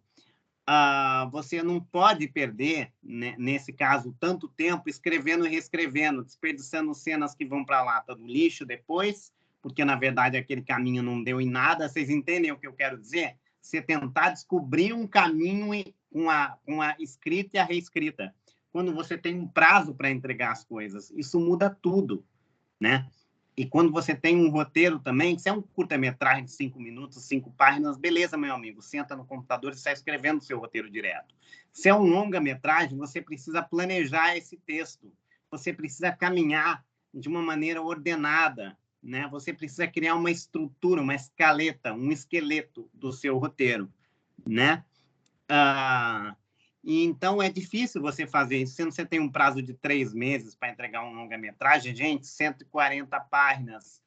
você não pode perder, né, nesse caso, tanto tempo escrevendo e reescrevendo, desperdiçando cenas que vão para a lata do lixo depois, porque, na verdade, aquele caminho não deu em nada. Vocês entendem o que eu quero dizer? Você tentar descobrir um caminho com a escrita e a reescrita. Quando você tem um prazo para entregar as coisas, isso muda tudo, né? E quando você tem um roteiro também, se é um curta-metragem de 5 minutos, 5 páginas, beleza, meu amigo, senta no computador e sai escrevendo o seu roteiro direto. Se é um longa-metragem, você precisa planejar esse texto, você precisa caminhar de uma maneira ordenada, né? Você precisa criar uma estrutura, uma escaleta, um esqueleto do seu roteiro, né? E então é difícil você fazer isso. Se você tem um prazo de 3 meses para entregar um longa-metragem, gente, 140 páginas,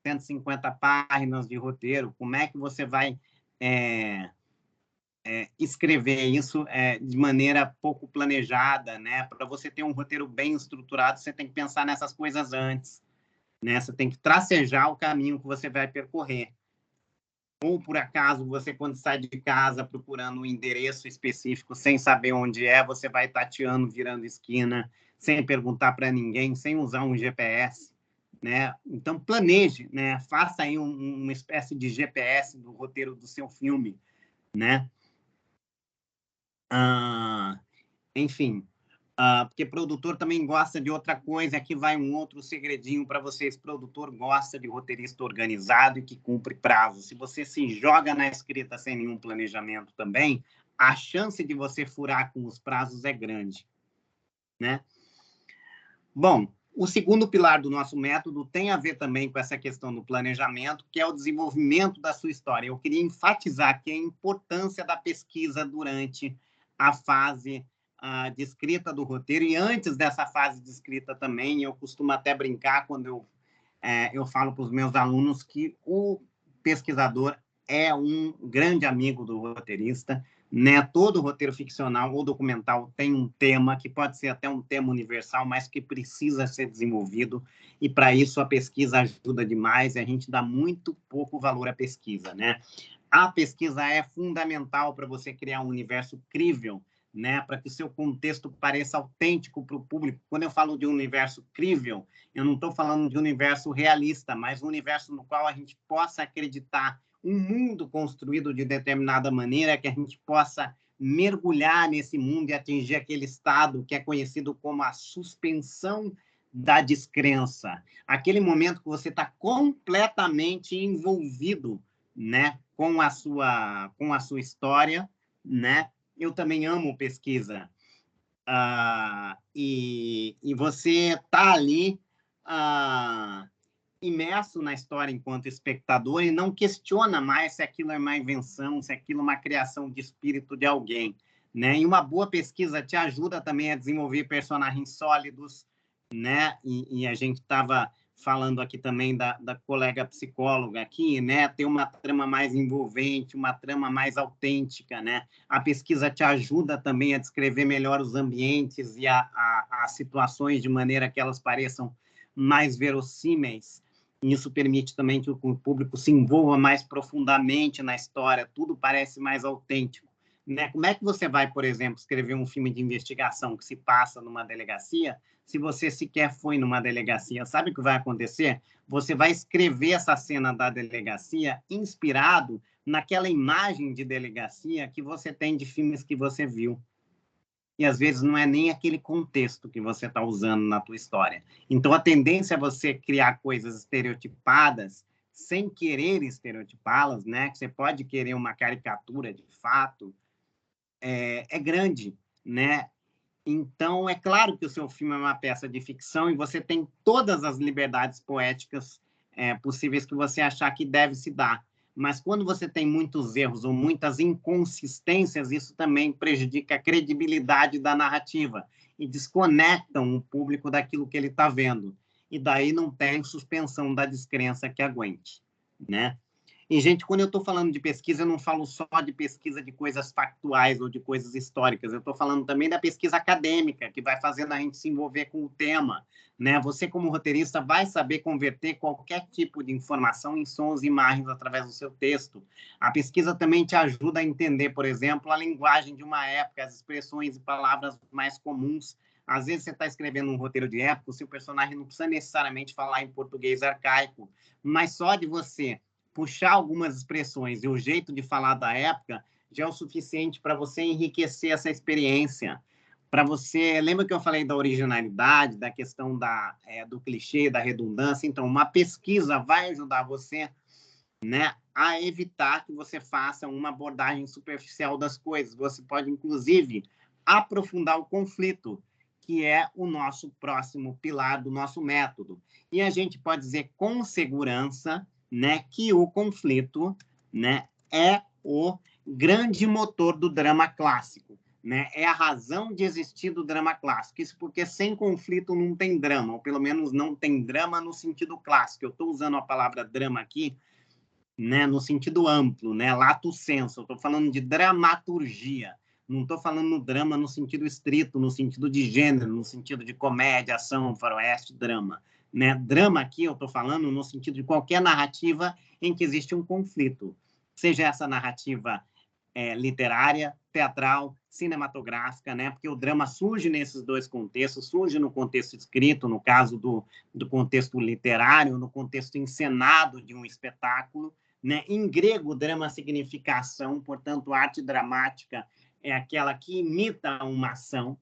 150 páginas de roteiro, como é que você vai escrever isso de maneira pouco planejada, né? Para você ter um roteiro bem estruturado, você tem que pensar nessas coisas antes, né? Você tem que tracejar o caminho que você vai percorrer. Ou, por acaso, você, quando sai de casa procurando um endereço específico, sem saber onde é, você vai tateando, virando esquina, sem perguntar para ninguém, sem usar um GPS, né? Então, planeje, né? Faça aí uma espécie de GPS do roteiro do seu filme, né? Enfim, porque produtor também gosta de outra coisa. Aqui vai um outro segredinho para vocês. Produtor gosta de roteirista organizado e que cumpre prazo. Se você se joga na escrita sem nenhum planejamento também, a chance de você furar com os prazos é grande, né? Bom, o segundo pilar do nosso método tem a ver também com essa questão do planejamento, que é o desenvolvimento da sua história. Eu queria enfatizar aqui a importância da pesquisa durante a fase de escrita do roteiro, e antes dessa fase de escrita também. Eu costumo até brincar quando eu falo para os meus alunos que o pesquisador é um grande amigo do roteirista, né? Todo roteiro ficcional ou documental tem um tema, que pode ser até um tema universal, mas que precisa ser desenvolvido, e para isso a pesquisa ajuda demais, e a gente dá muito pouco valor à pesquisa, né? A pesquisa é fundamental para você criar um universo crível, né? Para que o seu contexto pareça autêntico para o público. Quando eu falo de um universo crível, eu não estou falando de um universo realista, mas um universo no qual a gente possa acreditar um mundo construído de determinada maneira, que a gente possa mergulhar nesse mundo e atingir aquele estado que é conhecido como a suspensão da descrença. Aquele momento que você está completamente envolvido, né, com a sua história, né? Eu também amo pesquisa. E você está ali imerso na história enquanto espectador e não questiona mais se aquilo é uma invenção, se aquilo é uma criação de espírito de alguém, né? E uma boa pesquisa te ajuda também a desenvolver personagens sólidos, né? E a gente estava falando aqui também da colega psicóloga aqui, né? Ter uma trama mais envolvente, uma trama mais autêntica, né? A pesquisa te ajuda também a descrever melhor os ambientes e as situações de maneira que elas pareçam mais verossímeis. Isso permite também que o público se envolva mais profundamente na história, tudo parece mais autêntico, né? Como é que você vai, por exemplo, escrever um filme de investigação que se passa numa delegacia, se você sequer foi numa delegacia? Sabe o que vai acontecer? Você vai escrever essa cena da delegacia inspirado naquela imagem de delegacia que você tem de filmes que você viu. E às vezes não é nem aquele contexto que você está usando na tua história. Então a tendência é você criar coisas estereotipadas sem querer estereotipá-las, né? Que você pode querer uma caricatura de fato, é grande, né? Então é claro que o seu filme é uma peça de ficção e você tem todas as liberdades poéticas possíveis que você achar que deve se dar. Mas quando você tem muitos erros ou muitas inconsistências, isso também prejudica a credibilidade da narrativa e desconectam o público daquilo que ele está vendo. E daí não tem suspensão da descrença que aguente, né? E, gente, quando eu estou falando de pesquisa, eu não falo só de pesquisa de coisas factuais ou de coisas históricas. Eu estou falando também da pesquisa acadêmica, que vai fazendo a gente se envolver com o tema, né? Você, como roteirista, vai saber converter qualquer tipo de informação em sons e imagens através do seu texto. A pesquisa também te ajuda a entender, por exemplo, a linguagem de uma época, as expressões e palavras mais comuns. Às vezes você está escrevendo um roteiro de época, o seu personagem não precisa necessariamente falar em português arcaico, mas só de você puxar algumas expressões e o jeito de falar da época já é o suficiente para você enriquecer essa experiência. Para você, lembra que eu falei da originalidade, da questão do clichê, da redundância? Então, uma pesquisa vai ajudar você, né, a evitar que você faça uma abordagem superficial das coisas. Você pode, inclusive, aprofundar o conflito, que é o nosso próximo pilar do nosso método. E a gente pode dizer com segurança, né, que o conflito, né, é o grande motor do drama clássico, né? É a razão de existir do drama clássico. Isso porque sem conflito não tem drama, ou pelo menos não tem drama no sentido clássico. Eu estou usando a palavra drama aqui, né, no sentido amplo, né, lato sensu. Eu estou falando de dramaturgia. Não estou falando drama no sentido estrito, no sentido de gênero, no sentido de comédia, ação, faroeste, drama. Né? Drama aqui eu estou falando no sentido de qualquer narrativa em que existe um conflito. Seja essa narrativa literária, teatral, cinematográfica, né? Porque o drama surge nesses dois contextos, surge no contexto escrito, no caso do contexto literário, no contexto encenado de um espetáculo, né? Em grego, drama significa ação, portanto, arte dramática é aquela que imita uma ação,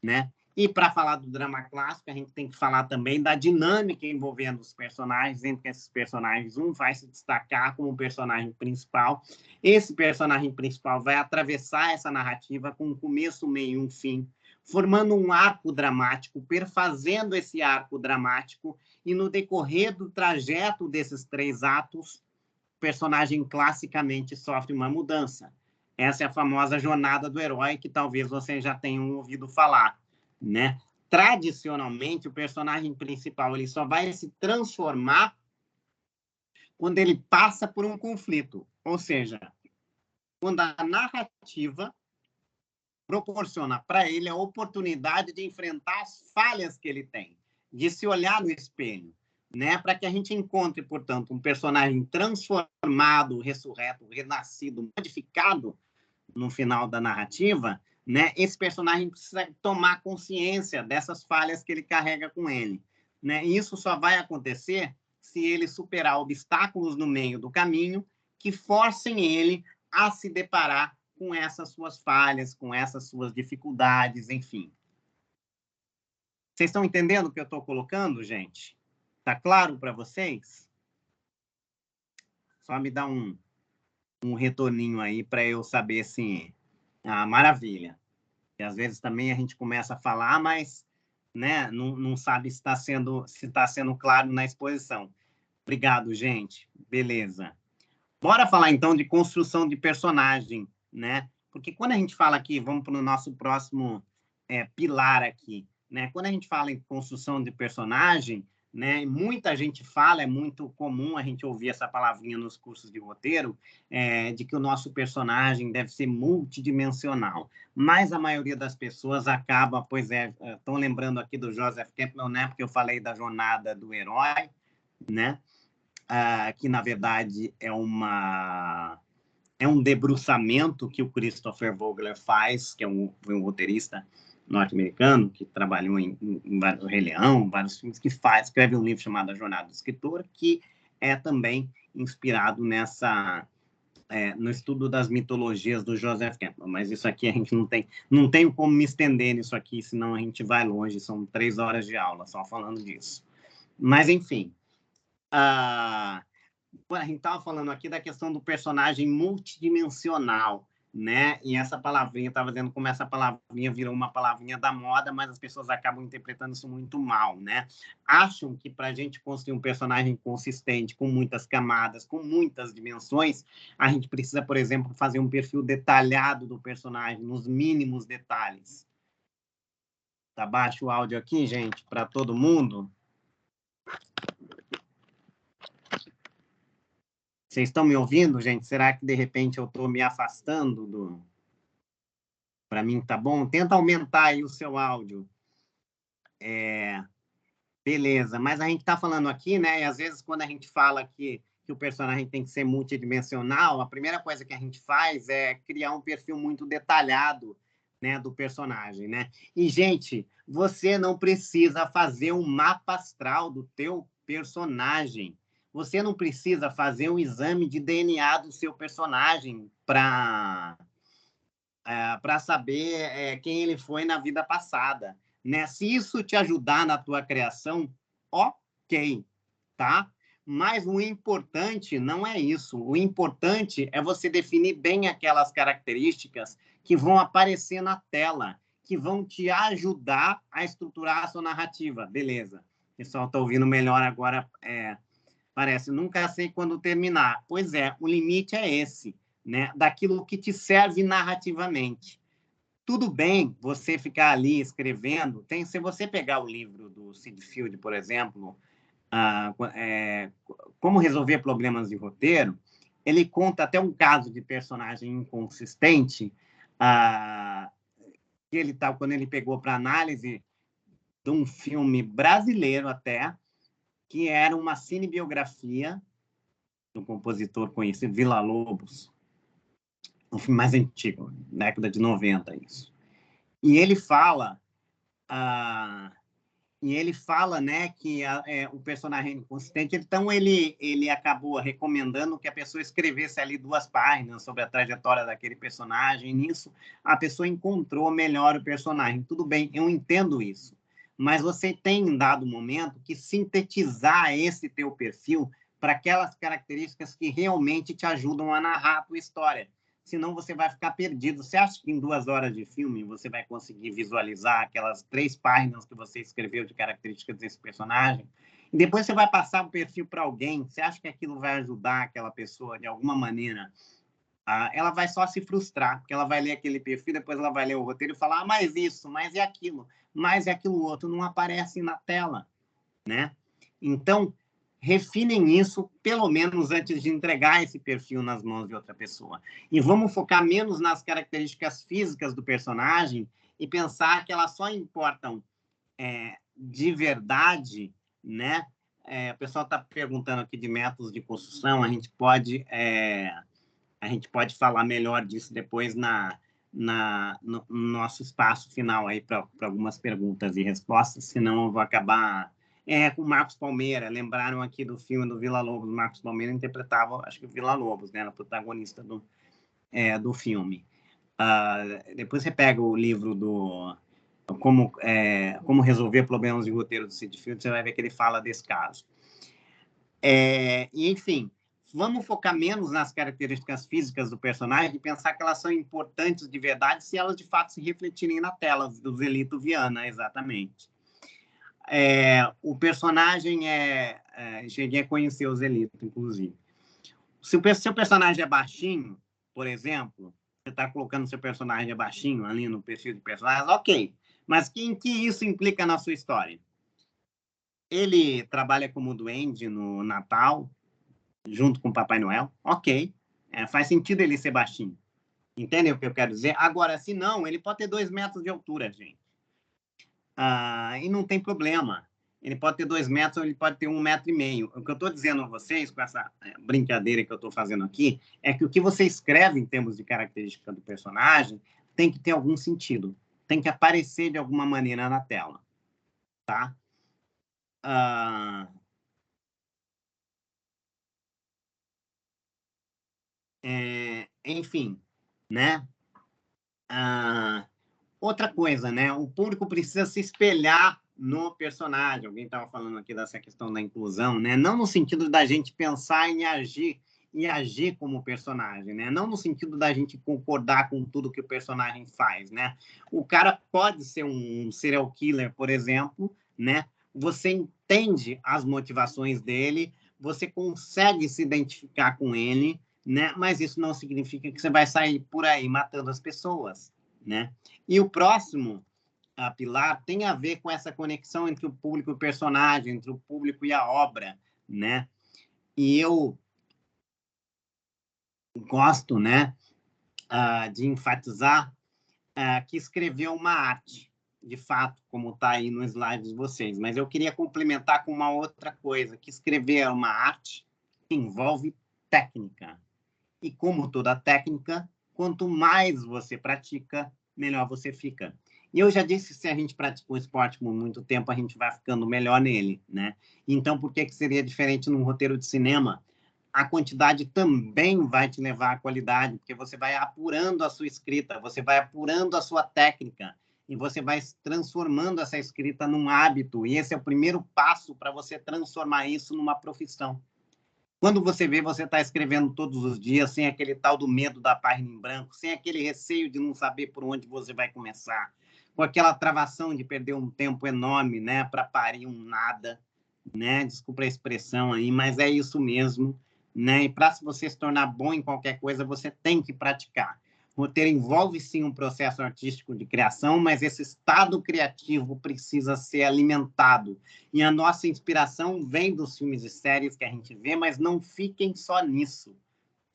né? E para falar do drama clássico, a gente tem que falar também da dinâmica envolvendo os personagens, entre esses personagens, um vai se destacar como personagem principal. Esse personagem principal vai atravessar essa narrativa com um começo, meio e um fim, formando um arco dramático, perfazendo esse arco dramático, e no decorrer do trajeto desses 3 atos, o personagem classicamente sofre uma mudança. Essa é a famosa jornada do herói, que talvez vocês já tenham ouvido falar, né? Tradicionalmente, o personagem principal ele só vai se transformar quando ele passa por um conflito, ou seja, quando a narrativa proporciona para ele a oportunidade de enfrentar as falhas que ele tem, de se olhar no espelho, né? Para que a gente encontre, portanto, um personagem transformado, ressurreto, renascido, modificado no final da narrativa, né? Esse personagem precisa tomar consciência dessas falhas que ele carrega com ele, né? E isso só vai acontecer se ele superar obstáculos no meio do caminho que forcem ele a se deparar com essas suas falhas, com essas suas dificuldades, enfim. Vocês estão entendendo o que eu estou colocando, gente? Está claro para vocês? Só me dá um retorninho aí para eu saber se... Ah, maravilha. E às vezes também a gente começa a falar, mas né, não sabe se está sendo claro na exposição. Obrigado, gente. Beleza. Bora falar, então, de construção de personagem, né? Porque quando a gente fala aqui, vamos para o nosso próximo pilar aqui, né? Quando a gente fala em construção de personagem, né? Muita gente fala, é muito comum a gente ouvir essa palavrinha nos cursos de roteiro, de que o nosso personagem deve ser multidimensional. Mas a maioria das pessoas acaba, estão lembrando aqui do Joseph Campbell, né? Porque eu falei da jornada do herói, né? Que, na verdade, é um debruçamento que o Christopher Vogler faz, que é um roteirista norte-americano, que trabalhou em vários Rei Leão, vários filmes, que escreve um livro chamado A Jornada do Escritor, que é também inspirado no estudo das mitologias do Joseph Campbell. Mas isso aqui a gente não tem como me estender nisso aqui, senão a gente vai longe, são 3 horas de aula só falando disso. Mas, enfim, a gente estava falando aqui da questão do personagem multidimensional, né? E essa palavrinha, estava dizendo como essa palavrinha virou uma palavrinha da moda, mas as pessoas acabam interpretando isso muito mal, né? Acham que para a gente construir um personagem consistente, com muitas camadas, com muitas dimensões, a gente precisa, por exemplo, fazer um perfil detalhado do personagem, nos mínimos detalhes. Tá baixo o áudio aqui, gente, para todo mundo? Vocês estão me ouvindo, gente? Será que, de repente, eu estou me afastando do... Para mim, tá bom? Tenta aumentar aí o seu áudio. Beleza. Mas a gente está falando aqui, né? E, às vezes, quando a gente fala que o personagem tem que ser multidimensional, a primeira coisa que a gente faz é criar um perfil muito detalhado, né, do personagem, né? E, gente, você não precisa fazer um mapa astral do teu personagem. Você não precisa fazer um exame de DNA do seu personagem para saber quem ele foi na vida passada, né? Se isso te ajudar na tua criação, ok, tá? Mas o importante não é isso. O importante é você definir bem aquelas características que vão aparecer na tela, que vão te ajudar a estruturar a sua narrativa. Beleza. O pessoal está ouvindo melhor agora. Parece, nunca sei quando terminar. Pois é, o limite é esse, né? Daquilo que te serve narrativamente. Tudo bem você ficar ali escrevendo. Se você pegar o livro do Sid Field, por exemplo, Como Resolver Problemas de Roteiro, ele conta até um caso de personagem inconsistente, que ele quando ele pegou para análise de um filme brasileiro até, que era uma cinebiografia do compositor conhecido Villa-Lobos, um filme mais antigo, década de 90, isso. E ele fala né, que o personagem inconsistente, então ele acabou recomendando que a pessoa escrevesse ali 2 páginas sobre a trajetória daquele personagem, e nisso a pessoa encontrou melhor o personagem. Tudo bem, eu entendo isso, mas você tem, em dado momento, que sintetizar esse teu perfil para aquelas características que realmente te ajudam a narrar a tua história. Senão você vai ficar perdido. Você acha que em 2 horas de filme você vai conseguir visualizar aquelas 3 páginas que você escreveu de características desse personagem? E depois você vai passar o perfil para alguém. Você acha que aquilo vai ajudar aquela pessoa de alguma maneira? Ela vai só se frustrar, porque ela vai ler aquele perfil, depois ela vai ler o roteiro e falar, mais isso, mais é aquilo, mais é aquilo outro. Não aparece na tela, né? Então, refinem isso, pelo menos antes de entregar esse perfil nas mãos de outra pessoa. E vamos focar menos nas características físicas do personagem e pensar que elas só importam de verdade, né? O pessoal está perguntando aqui de métodos de construção, a gente pode falar melhor disso depois no nosso espaço final aí para algumas perguntas e respostas, senão eu vou acabar... com o Marcos Palmeira, lembraram aqui do filme do Villa-Lobos, o Marcos Palmeira interpretava, acho que o Villa-Lobos, né, era o protagonista do filme. Depois você pega o livro do Como Resolver Problemas de Roteiro do Sid Field, você vai ver que ele fala desse caso. E, enfim, vamos focar menos nas características físicas do personagem e pensar que elas são importantes de verdade se elas, de fato, se refletirem na tela, do Zelito Viana, exatamente. O personagem cheguei a conhecer o Zelito, inclusive. Se o seu personagem é baixinho, por exemplo, você está colocando seu personagem baixinho ali no perfil de personagem, ok. Mas em que isso implica na sua história? Ele trabalha como duende no Natal, junto com o Papai Noel, ok. Faz sentido ele ser baixinho. Entendem o que eu quero dizer? Agora, se não, ele pode ter 2 metros de altura, gente. E não tem problema. Ele pode ter 2 metros ou ele pode ter 1,5 metro. O que eu estou dizendo a vocês, com essa brincadeira que eu estou fazendo aqui, é que o que você escreve em termos de característica do personagem tem que ter algum sentido. Tem que aparecer de alguma maneira na tela. Tá? Enfim, né? Outra coisa, né? O público precisa se espelhar no personagem. Alguém estava falando aqui dessa questão da inclusão, né? Não no sentido da gente pensar em agir como personagem, né? Não no sentido da gente concordar com tudo que o personagem faz, né? O cara pode ser um serial killer, por exemplo, né? Você entende as motivações dele, você consegue se identificar com ele, né? Mas isso não significa que você vai sair por aí matando as pessoas, né? E o próximo pilar tem a ver com essa conexão entre o público e o personagem, entre o público e a obra, né? E eu gosto, né, de enfatizar que escrever uma arte, de fato, como está aí no slide de vocês. Mas eu queria complementar com uma outra coisa, que escrever é uma arte que envolve técnica. E como toda técnica, quanto mais você pratica, melhor você fica. E eu já disse que se a gente pratica um esporte por muito tempo, a gente vai ficando melhor nele, né? Então, por que seria diferente num roteiro de cinema? A quantidade também vai te levar à qualidade, porque você vai apurando a sua escrita, você vai apurando a sua técnica, e você vai transformando essa escrita num hábito, e esse é o primeiro passo para você transformar isso numa profissão. Quando você vê, você está escrevendo todos os dias, sem aquele tal do medo da página em branco, sem aquele receio de não saber por onde você vai começar, com aquela travação de perder um tempo enorme, né, para parir um nada, né? Desculpa a expressão aí, mas é isso mesmo, né? E para você se tornar bom em qualquer coisa, você tem que praticar. O roteiro envolve, sim, um processo artístico de criação, mas esse estado criativo precisa ser alimentado. E a nossa inspiração vem dos filmes e séries que a gente vê, mas não fiquem só nisso,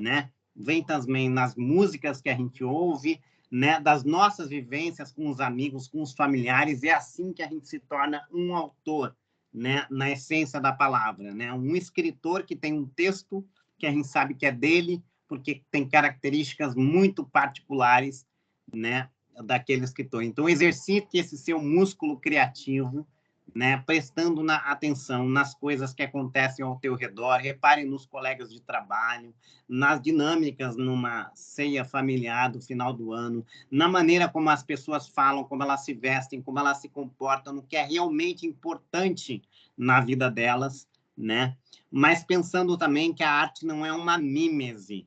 né? Vem também nas músicas que a gente ouve, né? Das nossas vivências com os amigos, com os familiares. É assim que a gente se torna um autor, né? Na essência da palavra, né? Um escritor que tem um texto que a gente sabe que é dele, porque tem características muito particulares, né, daquele escritor. Então, exercite esse seu músculo criativo, né, prestando atenção nas coisas que acontecem ao teu redor, repare nos colegas de trabalho, nas dinâmicas numa ceia familiar do final do ano, na maneira como as pessoas falam, como elas se vestem, como elas se comportam, no que é realmente importante na vida delas, né? Mas pensando também que a arte não é uma mímese,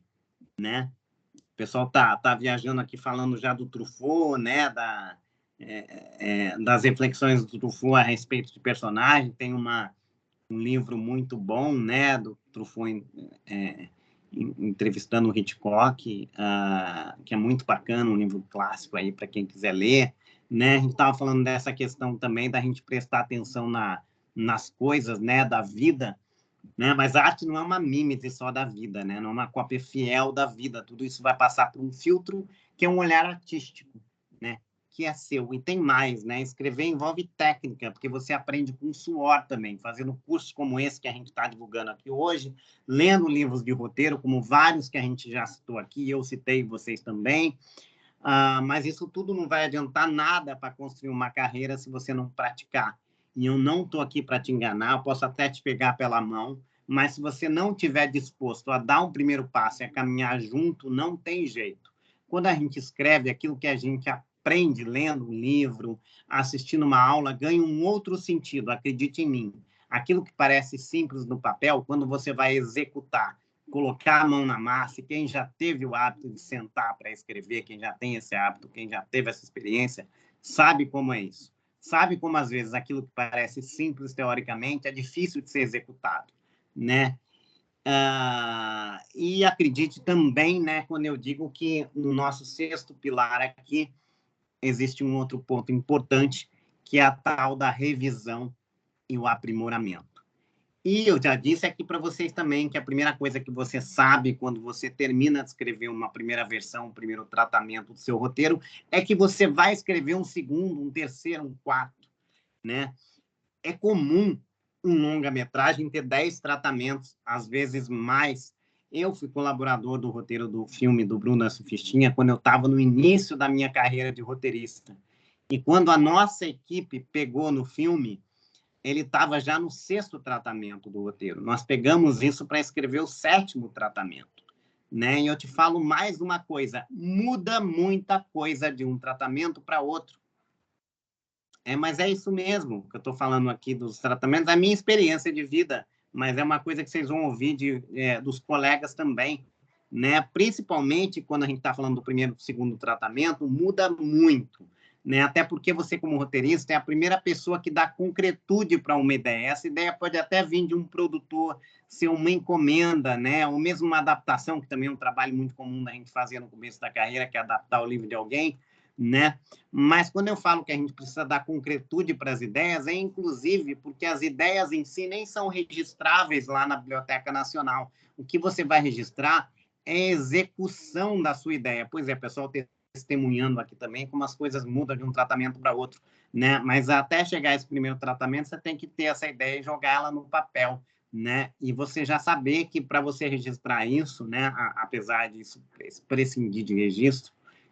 né? O pessoal tá viajando aqui falando já do Truffaut, né? Das reflexões do Truffaut a respeito de personagem. Tem um livro muito bom, né? Do Truffaut entrevistando o Hitchcock, que é muito bacana, um livro clássico aí para quem quiser ler, né? A gente estava falando dessa questão também da gente prestar atenção nas coisas, né? Da vida, né? Mas a arte não é uma mímese só da vida, né? Não é uma cópia fiel da vida. Tudo isso vai passar por um filtro que é um olhar artístico, né? Que é seu. E tem mais, né? Escrever envolve técnica, porque você aprende com suor também, fazendo cursos como esse que a gente está divulgando aqui hoje, lendo livros de roteiro, como vários que a gente já citou aqui, eu citei vocês também. Mas isso tudo não vai adiantar nada para construir uma carreira se você não praticar. E eu não estou aqui para te enganar, eu posso até te pegar pela mão, mas se você não estiver disposto a dar um primeiro passo e a caminhar junto, não tem jeito. Quando a gente escreve, aquilo que a gente aprende lendo um livro, assistindo uma aula, ganha um outro sentido, acredite em mim. Aquilo que parece simples no papel, quando você vai executar, colocar a mão na massa, e quem já teve o hábito de sentar para escrever, quem já tem esse hábito, quem já teve essa experiência, sabe como é isso. Sabe como, às vezes, aquilo que parece simples teoricamente é difícil de ser executado, né? E acredite também, né, quando eu digo que no nosso sexto pilar aqui existe um outro ponto importante, que é a tal da revisão e o aprimoramento. E eu já disse aqui para vocês também que a primeira coisa que você sabe quando você termina de escrever uma primeira versão, um primeiro tratamento do seu roteiro, é que você vai escrever um segundo, um terceiro, um quarto, né? É comum um longa-metragem ter 10 tratamentos, às vezes mais. Eu fui colaborador do roteiro do filme do Bruno Sufistinha quando eu estava no início da minha carreira de roteirista. E quando a nossa equipe pegou no filme, ele estava já no sexto tratamento do roteiro. Nós pegamos isso para escrever o sétimo tratamento, né? E eu te falo mais uma coisa, muda muita coisa de um tratamento para outro. Mas é isso mesmo que eu estou falando aqui dos tratamentos, é a minha experiência de vida, mas é uma coisa que vocês vão ouvir dos colegas também, né? Principalmente quando a gente está falando do primeiro e segundo tratamento, muda muito, né? Até porque você, como roteirista, é a primeira pessoa que dá concretude para uma ideia. Essa ideia pode até vir de um produtor, ser uma encomenda, né? Ou mesmo uma adaptação, que também é um trabalho muito comum da gente fazer no começo da carreira, que é adaptar o livro de alguém, né? Mas quando eu falo que a gente precisa dar concretude para as ideias, é inclusive porque as ideias em si nem são registráveis lá na Biblioteca Nacional. O que você vai registrar é a execução da sua ideia. Pois é, pessoal testemunhando aqui também como as coisas mudam de um tratamento para outro, né? Mas até chegar a esse primeiro tratamento, você tem que ter essa ideia e jogar ela no papel, né? E você já saber que para você registrar isso, né, apesar disso prescindir de registro,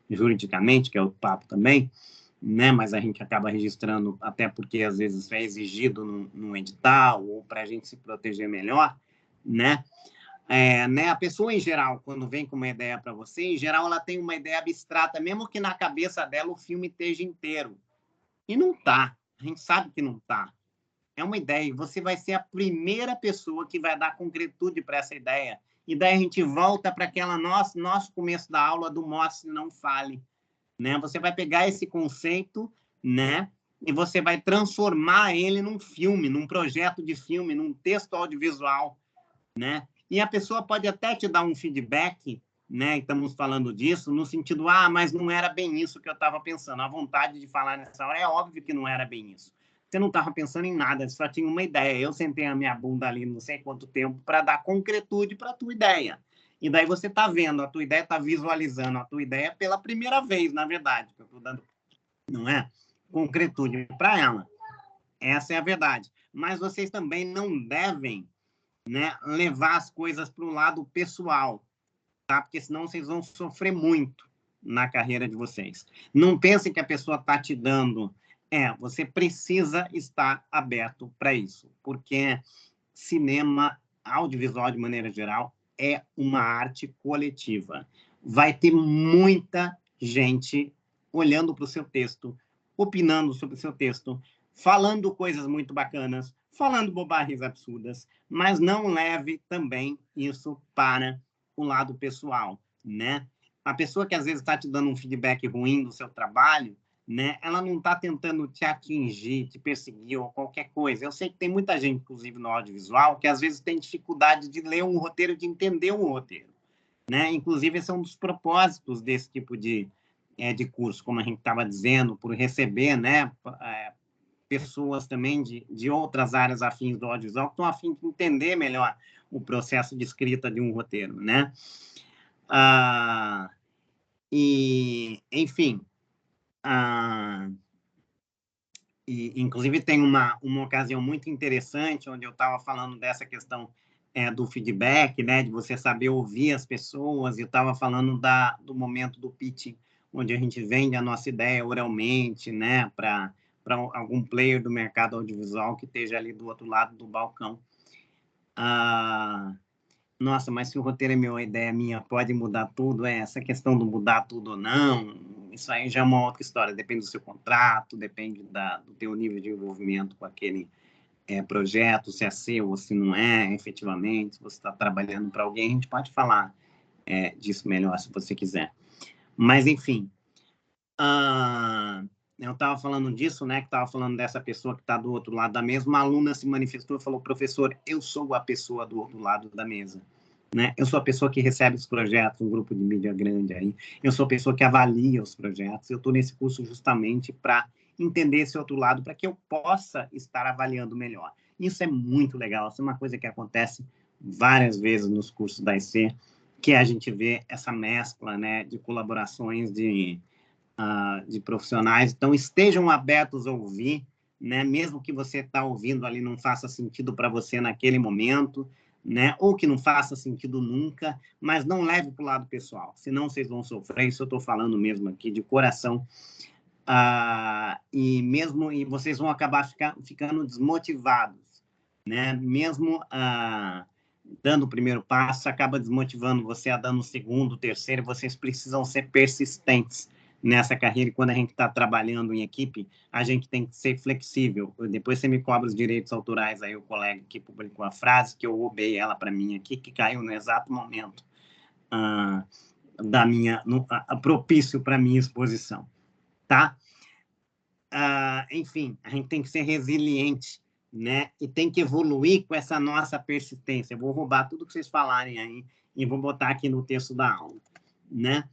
juridicamente, que é o papo também, né? Mas a gente acaba registrando até porque às vezes é exigido num edital ou para a gente se proteger melhor, né? A pessoa em geral, quando vem com uma ideia para você, em geral ela tem uma ideia abstrata, mesmo que na cabeça dela o filme esteja inteiro. E não tá. A gente sabe que não tá. É uma ideia. Você vai ser a primeira pessoa que vai dar concretude para essa ideia. E daí a gente volta para aquela nosso começo da aula do mostre, não fale, né? Você vai pegar esse conceito, né? E você vai transformar ele num filme, num projeto de filme, num texto audiovisual, né? E a pessoa pode até te dar um feedback, né? Estamos falando disso no sentido, mas não era bem isso que eu estava pensando. A vontade de falar nessa hora é óbvio que não era bem isso. Você não estava pensando em nada, só tinha uma ideia. Eu sentei a minha bunda ali não sei quanto tempo para dar concretude para a tua ideia. E daí você está vendo, a tua ideia está visualizando a tua ideia pela primeira vez, na verdade, que eu estou dando, não é? Concretude para ela. Essa é a verdade. Mas vocês também não devem, né, levar as coisas para o lado pessoal, tá? Porque senão vocês vão sofrer muito na carreira de vocês. Não pense que a pessoa está te dando. Você precisa estar aberto para isso, porque cinema, audiovisual de maneira geral, é uma arte coletiva. Vai ter muita gente olhando para o seu texto, opinando sobre o seu texto, falando coisas muito bacanas, falando bobagens absurdas, mas não leve também isso para o lado pessoal, né? A pessoa que às vezes está te dando um feedback ruim do seu trabalho, né? Ela não está tentando te atingir, te perseguir ou qualquer coisa. Eu sei que tem muita gente, inclusive no audiovisual, que às vezes tem dificuldade de ler um roteiro, de entender um roteiro, né? Inclusive, esse é um dos propósitos desse tipo de curso, como a gente estava dizendo, por receber, né? Pessoas também de outras áreas afins do audiovisual que estão a fim de entender melhor o processo de escrita de um roteiro, né? E, enfim, e, inclusive, tem uma ocasião muito interessante onde eu estava falando dessa questão do feedback, né, de você saber ouvir as pessoas, e eu estava falando do momento do pitching, onde a gente vende a nossa ideia oralmente, né, para algum player do mercado audiovisual que esteja ali do outro lado do balcão. Nossa, mas se o roteiro é meu, a ideia é minha, pode mudar tudo? Essa questão do mudar tudo ou não, isso aí já é uma outra história. Depende do seu contrato, depende do teu nível de envolvimento com aquele projeto, se é seu ou se não é, efetivamente. Se você está trabalhando para alguém, a gente pode falar disso melhor, se você quiser. Mas, enfim, eu estava falando disso, né? Que estava falando dessa pessoa que está do outro lado da mesa. Uma aluna se manifestou e falou: professor, eu sou a pessoa do outro lado da mesa, né? Eu sou a pessoa que recebe os projetos, um grupo de mídia grande aí. Eu sou a pessoa que avalia os projetos. Eu estou nesse curso justamente para entender esse outro lado, para que eu possa estar avaliando melhor. Isso é muito legal. Isso é uma coisa que acontece várias vezes nos cursos da IC, que a gente vê essa mescla, né, de colaborações de profissionais. Então, estejam abertos a ouvir, né? Mesmo que você está ouvindo ali não faça sentido para você naquele momento, né? Ou que não faça sentido nunca, mas não leve para o lado pessoal, senão vocês vão sofrer. Isso eu estou falando mesmo aqui de coração. E vocês vão acabar ficando desmotivados, né? Mesmo dando o primeiro passo, acaba desmotivando você a dando o segundo, o terceiro. Vocês precisam ser persistentes nessa carreira, e quando a gente está trabalhando em equipe, a gente tem que ser flexível. Depois você me cobra os direitos autorais, aí o colega que publicou a frase, que eu roubei ela para mim aqui, que caiu no exato momento propício para a minha exposição, tá? Enfim, a gente tem que ser resiliente, né? E tem que evoluir com essa nossa persistência. Eu vou roubar tudo que vocês falarem aí e vou botar aqui no texto da aula, né?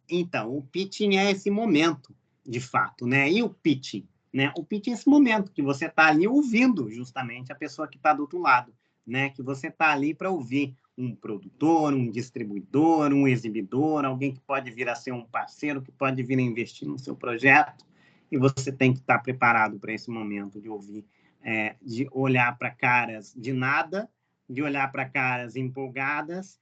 Então, o pitching é esse momento, de fato, né? E o pitching, né? O pitching é esse momento que você está ali ouvindo justamente a pessoa que está do outro lado, né? Que você está ali para ouvir um produtor, um distribuidor, um exibidor, alguém que pode vir a ser um parceiro, que pode vir a investir no seu projeto, e você tem que estar preparado para esse momento de ouvir, de olhar para caras de nada, de olhar para caras empolgadas,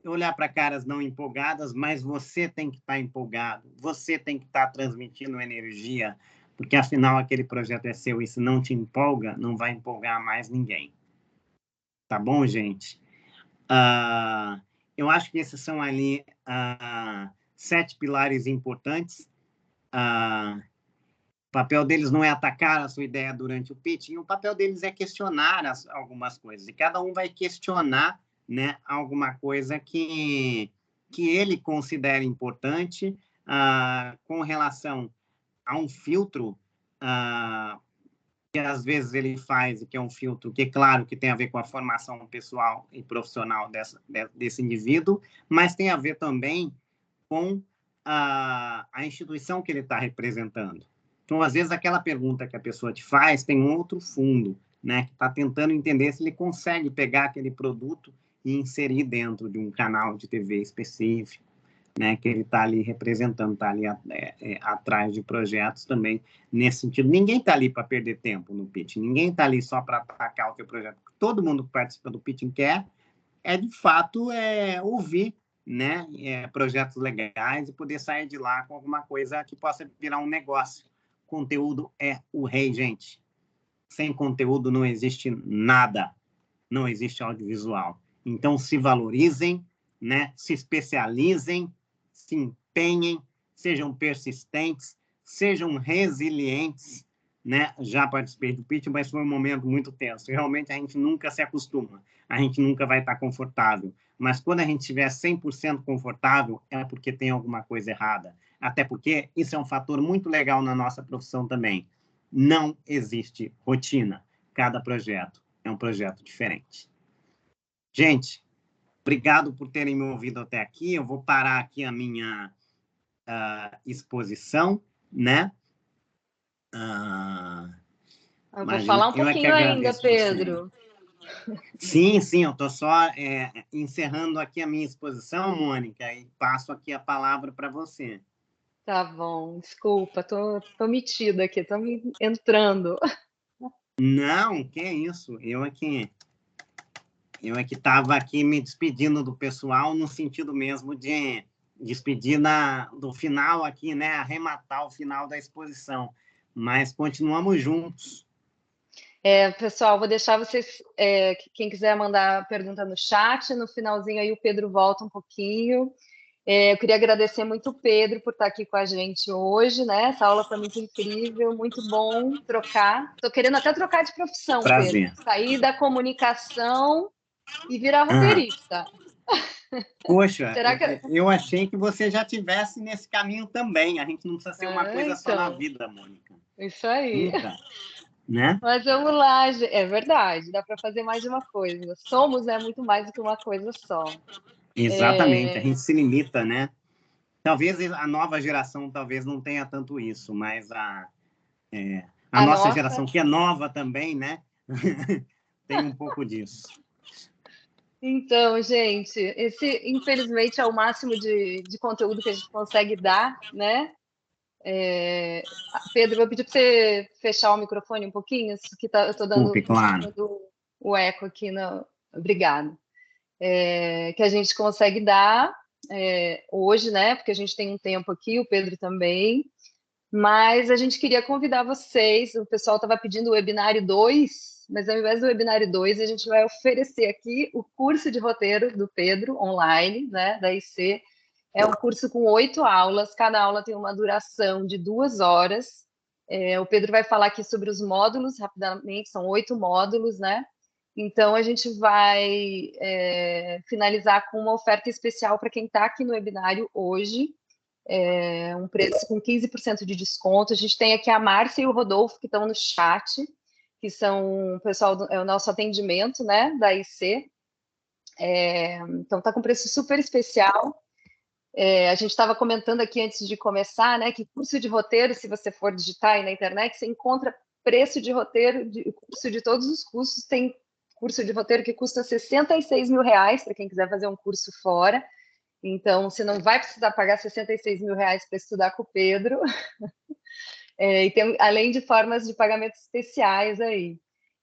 olhar para caras não empolgadas, mas você tem que estar empolgado, você tem que estar transmitindo energia, porque afinal aquele projeto é seu e se não te empolga, não vai empolgar mais ninguém. Tá bom, gente? Eu acho que esses são ali 7 pilares importantes. O papel deles não é atacar a sua ideia durante o pitching, o papel deles é questionar algumas coisas, e cada um vai questionar, né, alguma coisa que ele considera importante com relação há um filtro que às vezes ele faz, que é um filtro que, claro, que tem a ver com a formação pessoal e profissional desse indivíduo, mas tem a ver também com a instituição que ele está representando. Então, às vezes, aquela pergunta que a pessoa te faz tem um outro fundo, né, que está tentando entender se ele consegue pegar aquele produto e inserir dentro de um canal de TV específico, né, que ele está ali representando, está ali atrás de projetos também nesse sentido. Ninguém está ali para perder tempo no pitching, ninguém está ali só para atacar o seu projeto. Todo mundo que participa do pitching quer de fato, ouvir, né, projetos legais e poder sair de lá com alguma coisa que possa virar um negócio. Conteúdo é o rei, gente. Sem conteúdo não existe nada, não existe audiovisual. Então, se valorizem, né, se especializem, se empenhem, sejam persistentes, sejam resilientes, né? Já participei do pitch, mas foi um momento muito tenso. Realmente, a gente nunca se acostuma, a gente nunca vai estar confortável. Mas quando a gente estiver 100% confortável, é porque tem alguma coisa errada. Até porque isso é um fator muito legal na nossa profissão também. Não existe rotina. Cada projeto é um projeto diferente. Gente, obrigado por terem me ouvido até aqui. Eu vou parar aqui a minha exposição, né? Eu vou Imagina, falar um eu é que pouquinho ainda, agradeço Pedro. Sim, sim, eu estou só encerrando aqui a minha exposição, Mônica, e passo aqui a palavra para você. Tá bom, desculpa, tô metida aqui, tô me entrando. Não, que isso, eu é que estava aqui me despedindo do pessoal no sentido mesmo de despedir do final aqui, né, arrematar o final da exposição, mas continuamos juntos. Pessoal, vou deixar vocês, quem quiser mandar pergunta no chat, no finalzinho aí o Pedro volta um pouquinho. Eu queria agradecer muito o Pedro por estar aqui com a gente hoje, né? Essa aula foi muito incrível, muito bom trocar. Estou querendo até trocar de profissão, Prazer. Pedro. Sair da comunicação e virar roteirista. Poxa, Será que... eu achei que você já tivesse nesse caminho também. A gente não precisa ser uma coisa só na então, vida, Mônica. isso aí. Nunca, né? Mas vamos lá, é verdade, dá para fazer mais de uma coisa. Somos, né, muito mais do que uma coisa só. Exatamente, a gente se limita, né? Talvez a nova geração talvez não tenha tanto isso, mas a A nossa nossa... geração, que é nova também, né? Tem um pouco disso. Então, gente, esse, infelizmente, é o máximo de conteúdo que a gente consegue dar, né? Pedro, vou pedir para você fechar o microfone um pouquinho, que eu estou Desculpe, claro. dando o eco aqui. Obrigado. Que a gente consegue dar hoje, né? Porque a gente tem um tempo aqui, o Pedro também. Mas a gente queria convidar vocês, o pessoal estava pedindo o webinário 2, mas ao invés do webinário 2, a gente vai oferecer aqui o curso de roteiro do Pedro, online, né, da IC. É um curso com 8 aulas, cada aula tem uma duração de 2 horas. O Pedro vai falar aqui sobre os módulos, rapidamente, são 8 módulos, né? Então, a gente vai finalizar com uma oferta especial para quem está aqui no webinário hoje, um preço com 15% de desconto. A gente tem aqui a Márcia e o Rodolfo, que estão no chat, que são o pessoal é o nosso atendimento, né, da IC. Então, está com preço super especial. A gente estava comentando aqui antes de começar, né, que curso de roteiro, se você for digitar aí na internet, você encontra preço de roteiro, curso de todos os cursos. Tem curso de roteiro que custa R$66 mil, para quem quiser fazer um curso fora. Então, você não vai precisar pagar R$66 mil para estudar com o Pedro. E tem, além de formas de pagamento especiais aí.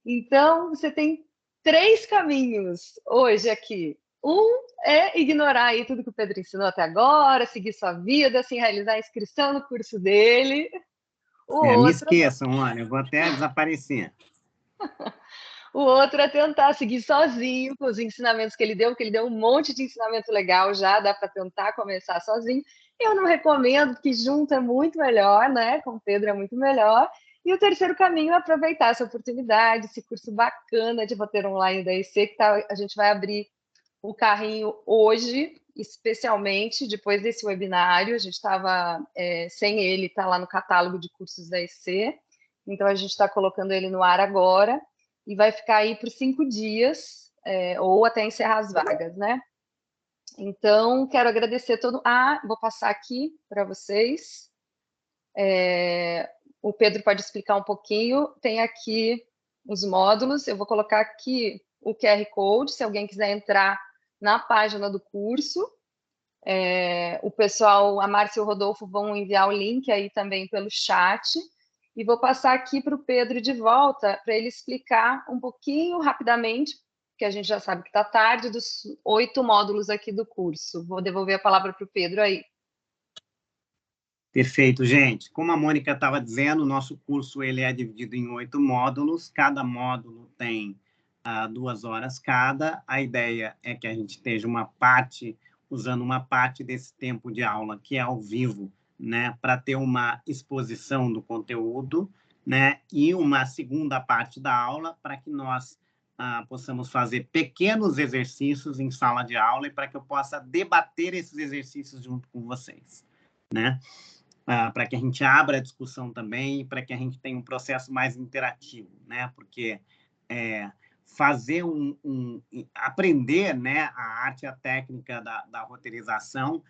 Então, você tem 3 caminhos hoje aqui. Um é ignorar aí tudo que o Pedro ensinou até agora, seguir sua vida, sem realizar a inscrição no curso dele. Me esqueçam, olha, eu vou até desaparecer. O outro é tentar seguir sozinho com os ensinamentos que ele deu, porque ele deu um monte de ensinamento legal já, dá para tentar começar sozinho. Eu não recomendo, porque junto é muito melhor, né? Com o Pedro é muito melhor. E o terceiro caminho é aproveitar essa oportunidade, esse curso bacana de roteiro online da IC, que a gente vai abrir o carrinho hoje, especialmente depois desse webinário. A gente estava sem ele, está lá no catálogo de cursos da EC, então a gente está colocando ele no ar agora, e vai ficar aí por 5 dias, ou até encerrar as vagas, né? Então, quero agradecer todo... vou passar aqui para vocês. O Pedro pode explicar um pouquinho. Tem aqui os módulos. Eu vou colocar aqui o QR Code, se alguém quiser entrar na página do curso. O pessoal, a Márcia e o Rodolfo, vão enviar o link aí também pelo chat. E vou passar aqui para o Pedro de volta, para ele explicar um pouquinho rapidamente, que a gente já sabe que está tarde, dos 8 módulos aqui do curso. Vou devolver a palavra para o Pedro aí. Perfeito, gente. Como a Mônica estava dizendo, o nosso curso ele é dividido em 8 módulos. Cada módulo tem 2 horas cada. A ideia é que a gente esteja usando uma parte desse tempo de aula, que é ao vivo, né, para ter uma exposição do conteúdo, né, e uma segunda parte da aula para que nós possamos fazer pequenos exercícios em sala de aula e para que eu possa debater esses exercícios junto com vocês, né? Para que a gente abra a discussão também, para que a gente tenha um processo mais interativo, né? Porque fazer aprender, né, a arte e a técnica da roteirização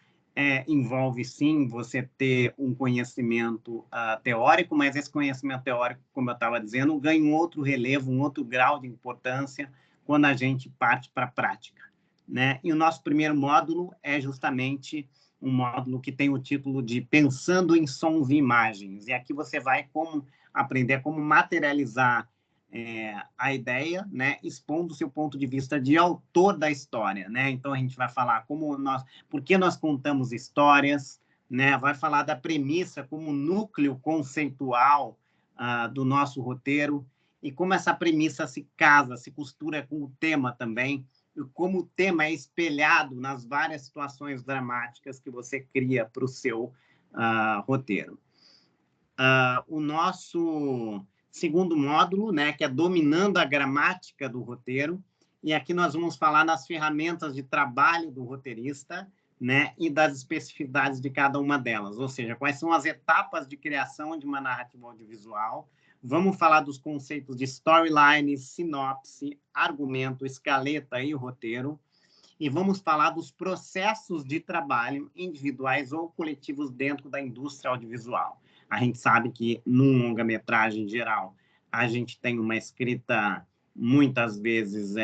envolve, sim, você ter um conhecimento teórico, mas esse conhecimento teórico, como eu estava dizendo, ganha um outro relevo, um outro grau de importância quando a gente parte para a prática, né? E o nosso primeiro módulo é justamente um módulo que tem o título de Pensando em Sons e Imagens. E aqui você vai aprender como materializar a ideia, né, expondo o seu ponto de vista de autor da história, né? Então, a gente vai falar por que nós contamos histórias, né? Vai falar da premissa como núcleo conceitual do nosso roteiro e como essa premissa se casa, se costura com o tema também, e como o tema é espelhado nas várias situações dramáticas que você cria para o seu roteiro. O nosso segundo módulo, né, que é Dominando a Gramática do Roteiro, e aqui nós vamos falar das ferramentas de trabalho do roteirista, né, e das especificidades de cada uma delas, ou seja, quais são as etapas de criação de uma narrativa audiovisual. Vamos falar dos conceitos de storyline, sinopse, argumento, escaleta e roteiro. E vamos falar dos processos de trabalho individuais ou coletivos dentro da indústria audiovisual. A gente sabe que, num longa-metragem geral, a gente tem uma escrita, muitas vezes,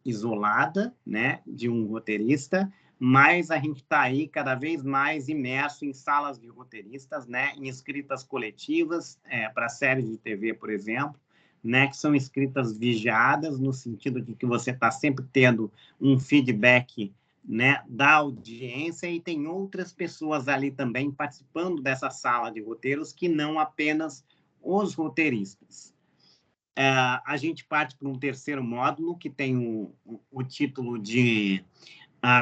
isolada, né, de um roteirista, mas a gente está aí cada vez mais imerso em salas de roteiristas, né, em escritas coletivas, para séries de TV, por exemplo, né, que são escritas vigiadas, no sentido de que você está sempre tendo um feedback, né, da audiência, e tem outras pessoas ali também participando dessa sala de roteiros que não apenas os roteiristas. A gente parte para um terceiro módulo, que tem o título de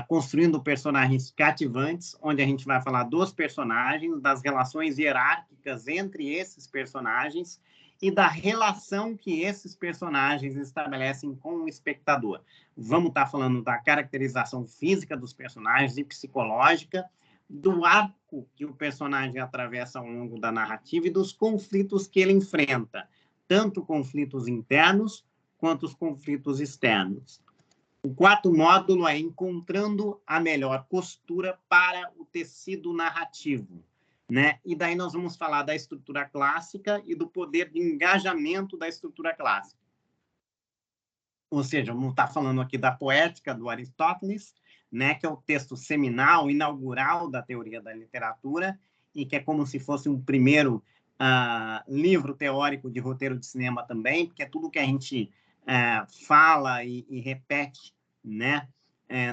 Construindo Personagens Cativantes, onde a gente vai falar dos personagens, das relações hierárquicas entre esses personagens e da relação que esses personagens estabelecem com o espectador. Vamos estar falando da caracterização física dos personagens e psicológica, do arco que o personagem atravessa ao longo da narrativa e dos conflitos que ele enfrenta, tanto conflitos internos quanto os conflitos externos. O quarto módulo é Encontrando a Melhor Costura para o Tecido Narrativo, né? E daí nós vamos falar da estrutura clássica e do poder de engajamento da estrutura clássica. Ou seja, vamos estar falando aqui da Poética do Aristóteles, né, que é o texto seminal, inaugural da teoria da literatura, e que é como se fosse um primeiro livro teórico de roteiro de cinema também, porque é tudo que a gente fala e repete, né,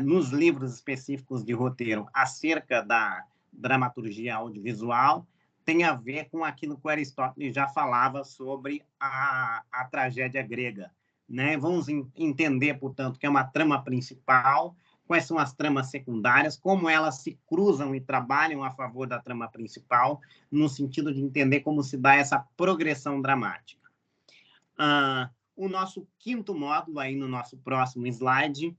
nos livros específicos de roteiro acerca da dramaturgia audiovisual, tem a ver com aquilo que o Aristóteles já falava sobre a tragédia grega, né? Vamos entender, portanto, que é uma trama principal, quais são as tramas secundárias, como elas se cruzam e trabalham a favor da trama principal, no sentido de entender como se dá essa progressão dramática. O nosso quinto módulo, aí no nosso próximo slide,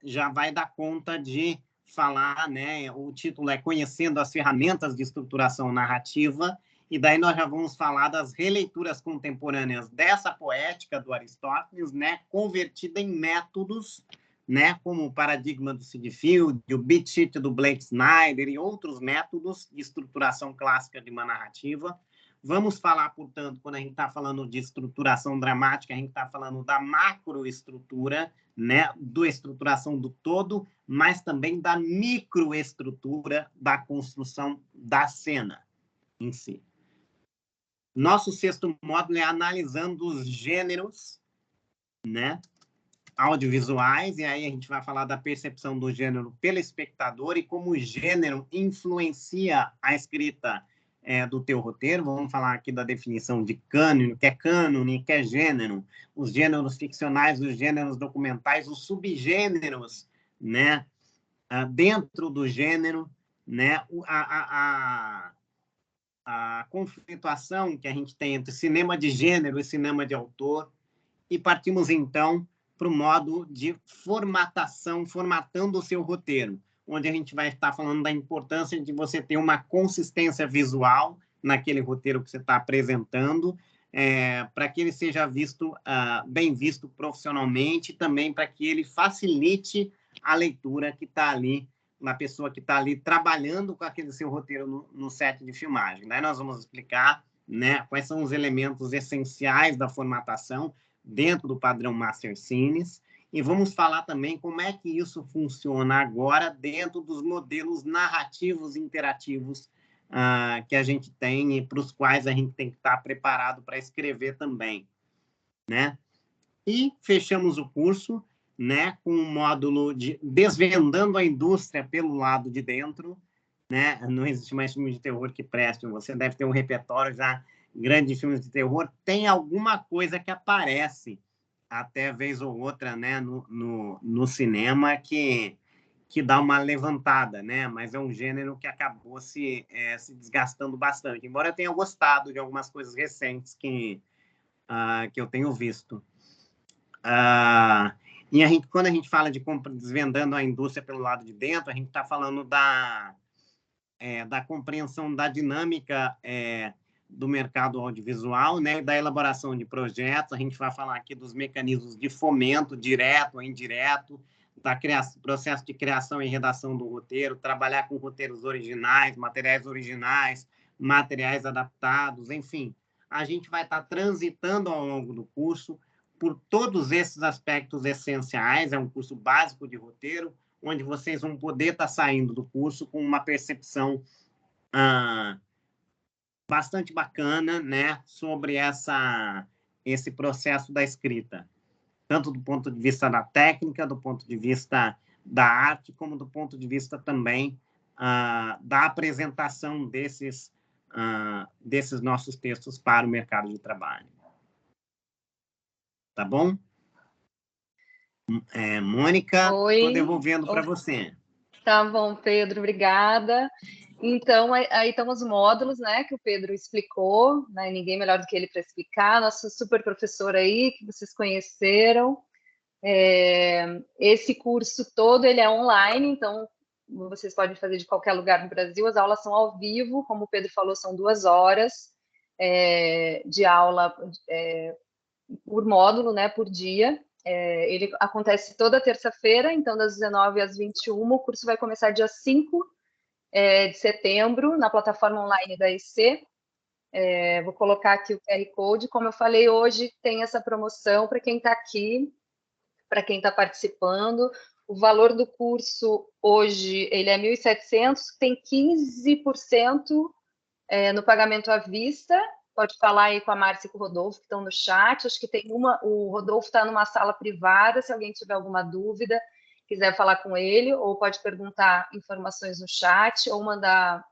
já vai dar conta de falar, né? O título é Conhecendo as Ferramentas de Estruturação Narrativa, e daí nós já vamos falar das releituras contemporâneas dessa poética do Aristóteles, né? Convertida em métodos, né? Como o paradigma do Sid Field, o beat sheet do Blake Snyder e outros métodos de estruturação clássica de uma narrativa. Vamos falar, portanto, quando a gente está falando de estruturação dramática, a gente está falando da macroestrutura, né, da estruturação do todo, mas também da microestrutura da construção da cena em si. Nosso sexto módulo é analisando os gêneros, né, audiovisuais, e aí a gente vai falar da percepção do gênero pelo espectador e como o gênero influencia a escrita do teu roteiro. Vamos falar aqui da definição de cânone, que é gênero, os gêneros ficcionais, os gêneros documentais, os subgêneros, né, dentro do gênero, né, a conflituação que a gente tem entre cinema de gênero e cinema de autor, e partimos, então, para o modo de formatação, formatando o seu roteiro, onde a gente vai estar falando da importância de você ter uma consistência visual naquele roteiro que você está apresentando, para que ele seja visto, bem visto profissionalmente, e também para que ele facilite a leitura que está ali, na pessoa que está ali trabalhando com aquele seu roteiro no set de filmagem. Daí nós vamos explicar, né, quais são os elementos essenciais da formatação dentro do padrão Master Cines, e vamos falar também como é que isso funciona agora dentro dos modelos narrativos interativos que a gente tem e para os quais a gente tem que estar preparado para escrever também, né? E fechamos o curso, né, com um módulo de desvendando a indústria pelo lado de dentro, né? Não existe mais filme de terror que preste, você deve ter um repertório já grande de filmes de terror, tem alguma coisa que aparece até vez ou outra, né, no cinema que dá uma levantada, né? Mas é um gênero que acabou se desgastando bastante, embora eu tenha gostado de algumas coisas recentes que eu tenho visto. E quando a gente fala de desvendando a indústria pelo lado de dentro, a gente está falando da compreensão da dinâmica do mercado audiovisual, né, da elaboração de projetos. A gente vai falar aqui dos mecanismos de fomento, direto ou indireto, processo de criação e redação do roteiro, trabalhar com roteiros originais, materiais adaptados, enfim. A gente vai estar transitando ao longo do curso por todos esses aspectos essenciais. É um curso básico de roteiro, onde vocês vão poder estar saindo do curso com uma percepção bastante bacana, né, sobre esse processo da escrita, tanto do ponto de vista da técnica, do ponto de vista da arte, como do ponto de vista também da apresentação desses nossos textos para o mercado de trabalho. Tá bom? Mônica, estou devolvendo para você. Tá bom, Pedro, obrigada. Então, aí estão os módulos, né, que o Pedro explicou, né, ninguém melhor do que ele para explicar, nosso super professor aí, que vocês conheceram. Esse curso todo, ele é online, então vocês podem fazer de qualquer lugar no Brasil, as aulas são ao vivo, como o Pedro falou, são 2 horas de aula por módulo, né, por dia. Ele acontece toda terça-feira, então das 19 às 21, o curso vai começar dia 5 de setembro, na plataforma online da IC. Vou colocar aqui o QR Code. Como eu falei, hoje tem essa promoção para quem está aqui, para quem está participando. O valor do curso hoje ele é 1.700, tem 15% no pagamento à vista. Pode falar aí com a Márcia e com o Rodolfo, que estão no chat. Acho que tem o Rodolfo está numa sala privada, se alguém tiver alguma dúvida, quiser falar com ele, ou pode perguntar informações no chat, ou mandar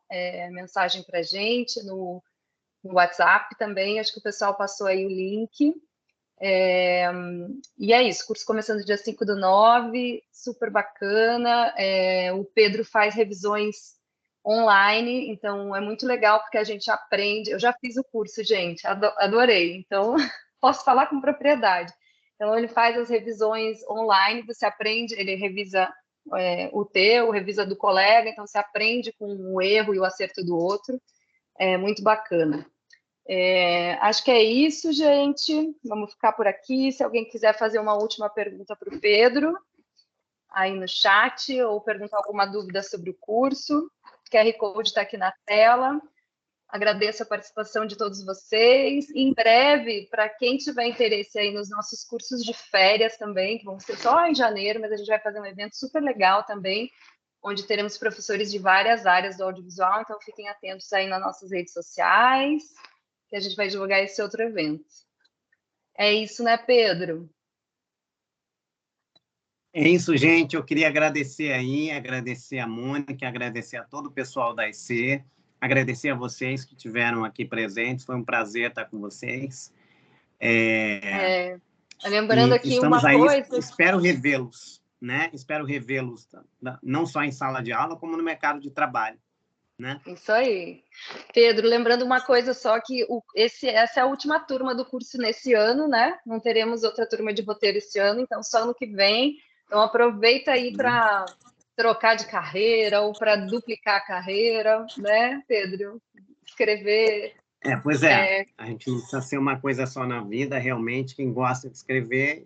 mensagem para a gente no WhatsApp também. Acho que o pessoal passou aí o link. E é isso, curso começando dia 5/9, super bacana. O Pedro faz revisões online, então é muito legal porque a gente aprende. Eu já fiz o curso, gente, adorei, então posso falar com propriedade. Então, ele faz as revisões online, você aprende, ele revisa o teu, revisa do colega, então você aprende com o erro e o acerto do outro. É muito bacana. Acho que é isso, gente. Vamos ficar por aqui. Se alguém quiser fazer uma última pergunta para o Pedro, aí no chat, ou perguntar alguma dúvida sobre o curso, o QR Code está aqui na tela. Agradeço a participação de todos vocês. Em breve, para quem tiver interesse aí nos nossos cursos de férias também, que vão ser só em janeiro, mas a gente vai fazer um evento super legal também, onde teremos professores de várias áreas do audiovisual, então fiquem atentos aí nas nossas redes sociais, que a gente vai divulgar esse outro evento. É isso, né, Pedro? É isso, gente. Eu queria agradecer aí, agradecer a Mônica, agradecer a todo o pessoal da IC, agradecer a vocês que estiveram aqui presentes. Foi um prazer estar com vocês. Lembrando aqui estamos uma aí, coisa... espero revê-los, né? Espero revê-los não só em sala de aula, como no mercado de trabalho, né? Isso aí. Pedro, lembrando uma coisa só, que essa é a última turma do curso nesse ano, né? Não teremos outra turma de roteiro esse ano, então só ano que vem. Então aproveita aí para trocar de carreira ou para duplicar a carreira, né, Pedro? Escrever. Pois é. A gente não precisa ser uma coisa só na vida, realmente, quem gosta de escrever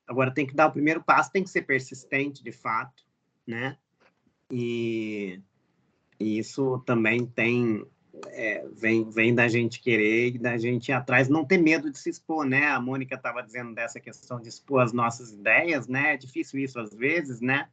Agora, tem que dar o primeiro passo, tem que ser persistente, de fato, né? E isso também vem da gente querer e da gente ir atrás, não ter medo de se expor, né? A Mônica estava dizendo dessa questão de expor as nossas ideias, né? É difícil isso às vezes, né?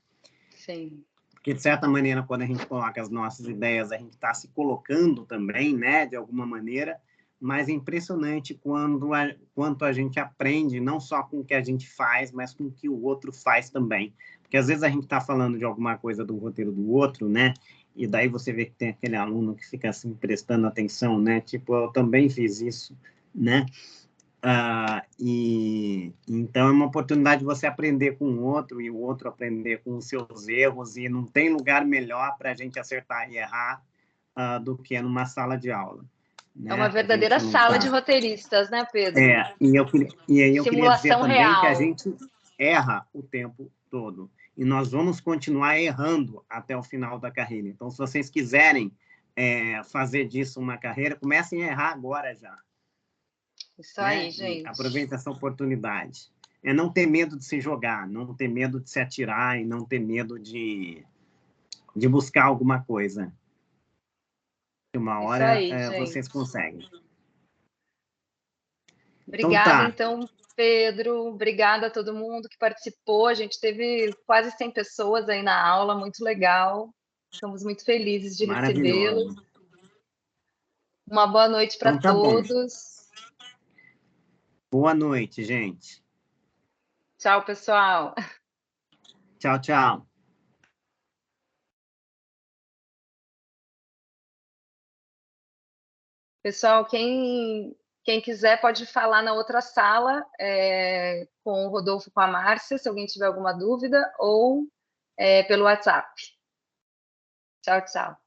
Sim. Porque, de certa maneira, quando a gente coloca as nossas ideias, a gente está se colocando também, né? De alguma maneira, mas é impressionante quanto a gente aprende, não só com o que a gente faz, mas com o que o outro faz também. Porque, às vezes, a gente está falando de alguma coisa do roteiro do outro, né? E daí você vê que tem aquele aluno que fica assim, prestando atenção, né? Tipo, eu também fiz isso, né? Então, é uma oportunidade de você aprender com o outro e o outro aprender com os seus erros, e não tem lugar melhor para a gente acertar e errar do que numa sala de aula. Né? É uma verdadeira sala de roteiristas, né, Pedro? E aí eu queria dizer também real. que a gente erra o tempo todo. E nós vamos continuar errando até o final da carreira. Então, se vocês quiserem fazer disso uma carreira, comecem a errar agora já. Isso aí, gente. Aproveita essa oportunidade. Não ter medo de se jogar, não ter medo de se atirar e não ter medo de buscar alguma coisa. Uma hora aí, vocês conseguem. Obrigada, então, Pedro. Obrigada a todo mundo que participou. A gente teve quase 100 pessoas aí na aula, muito legal. Estamos muito felizes de recebê-los. Uma boa noite para todos. Boa noite, gente. Tchau, pessoal. Tchau, tchau. Pessoal, quem quiser pode falar na outra sala com o Rodolfo, com a Márcia, se alguém tiver alguma dúvida, ou pelo WhatsApp. Tchau, tchau.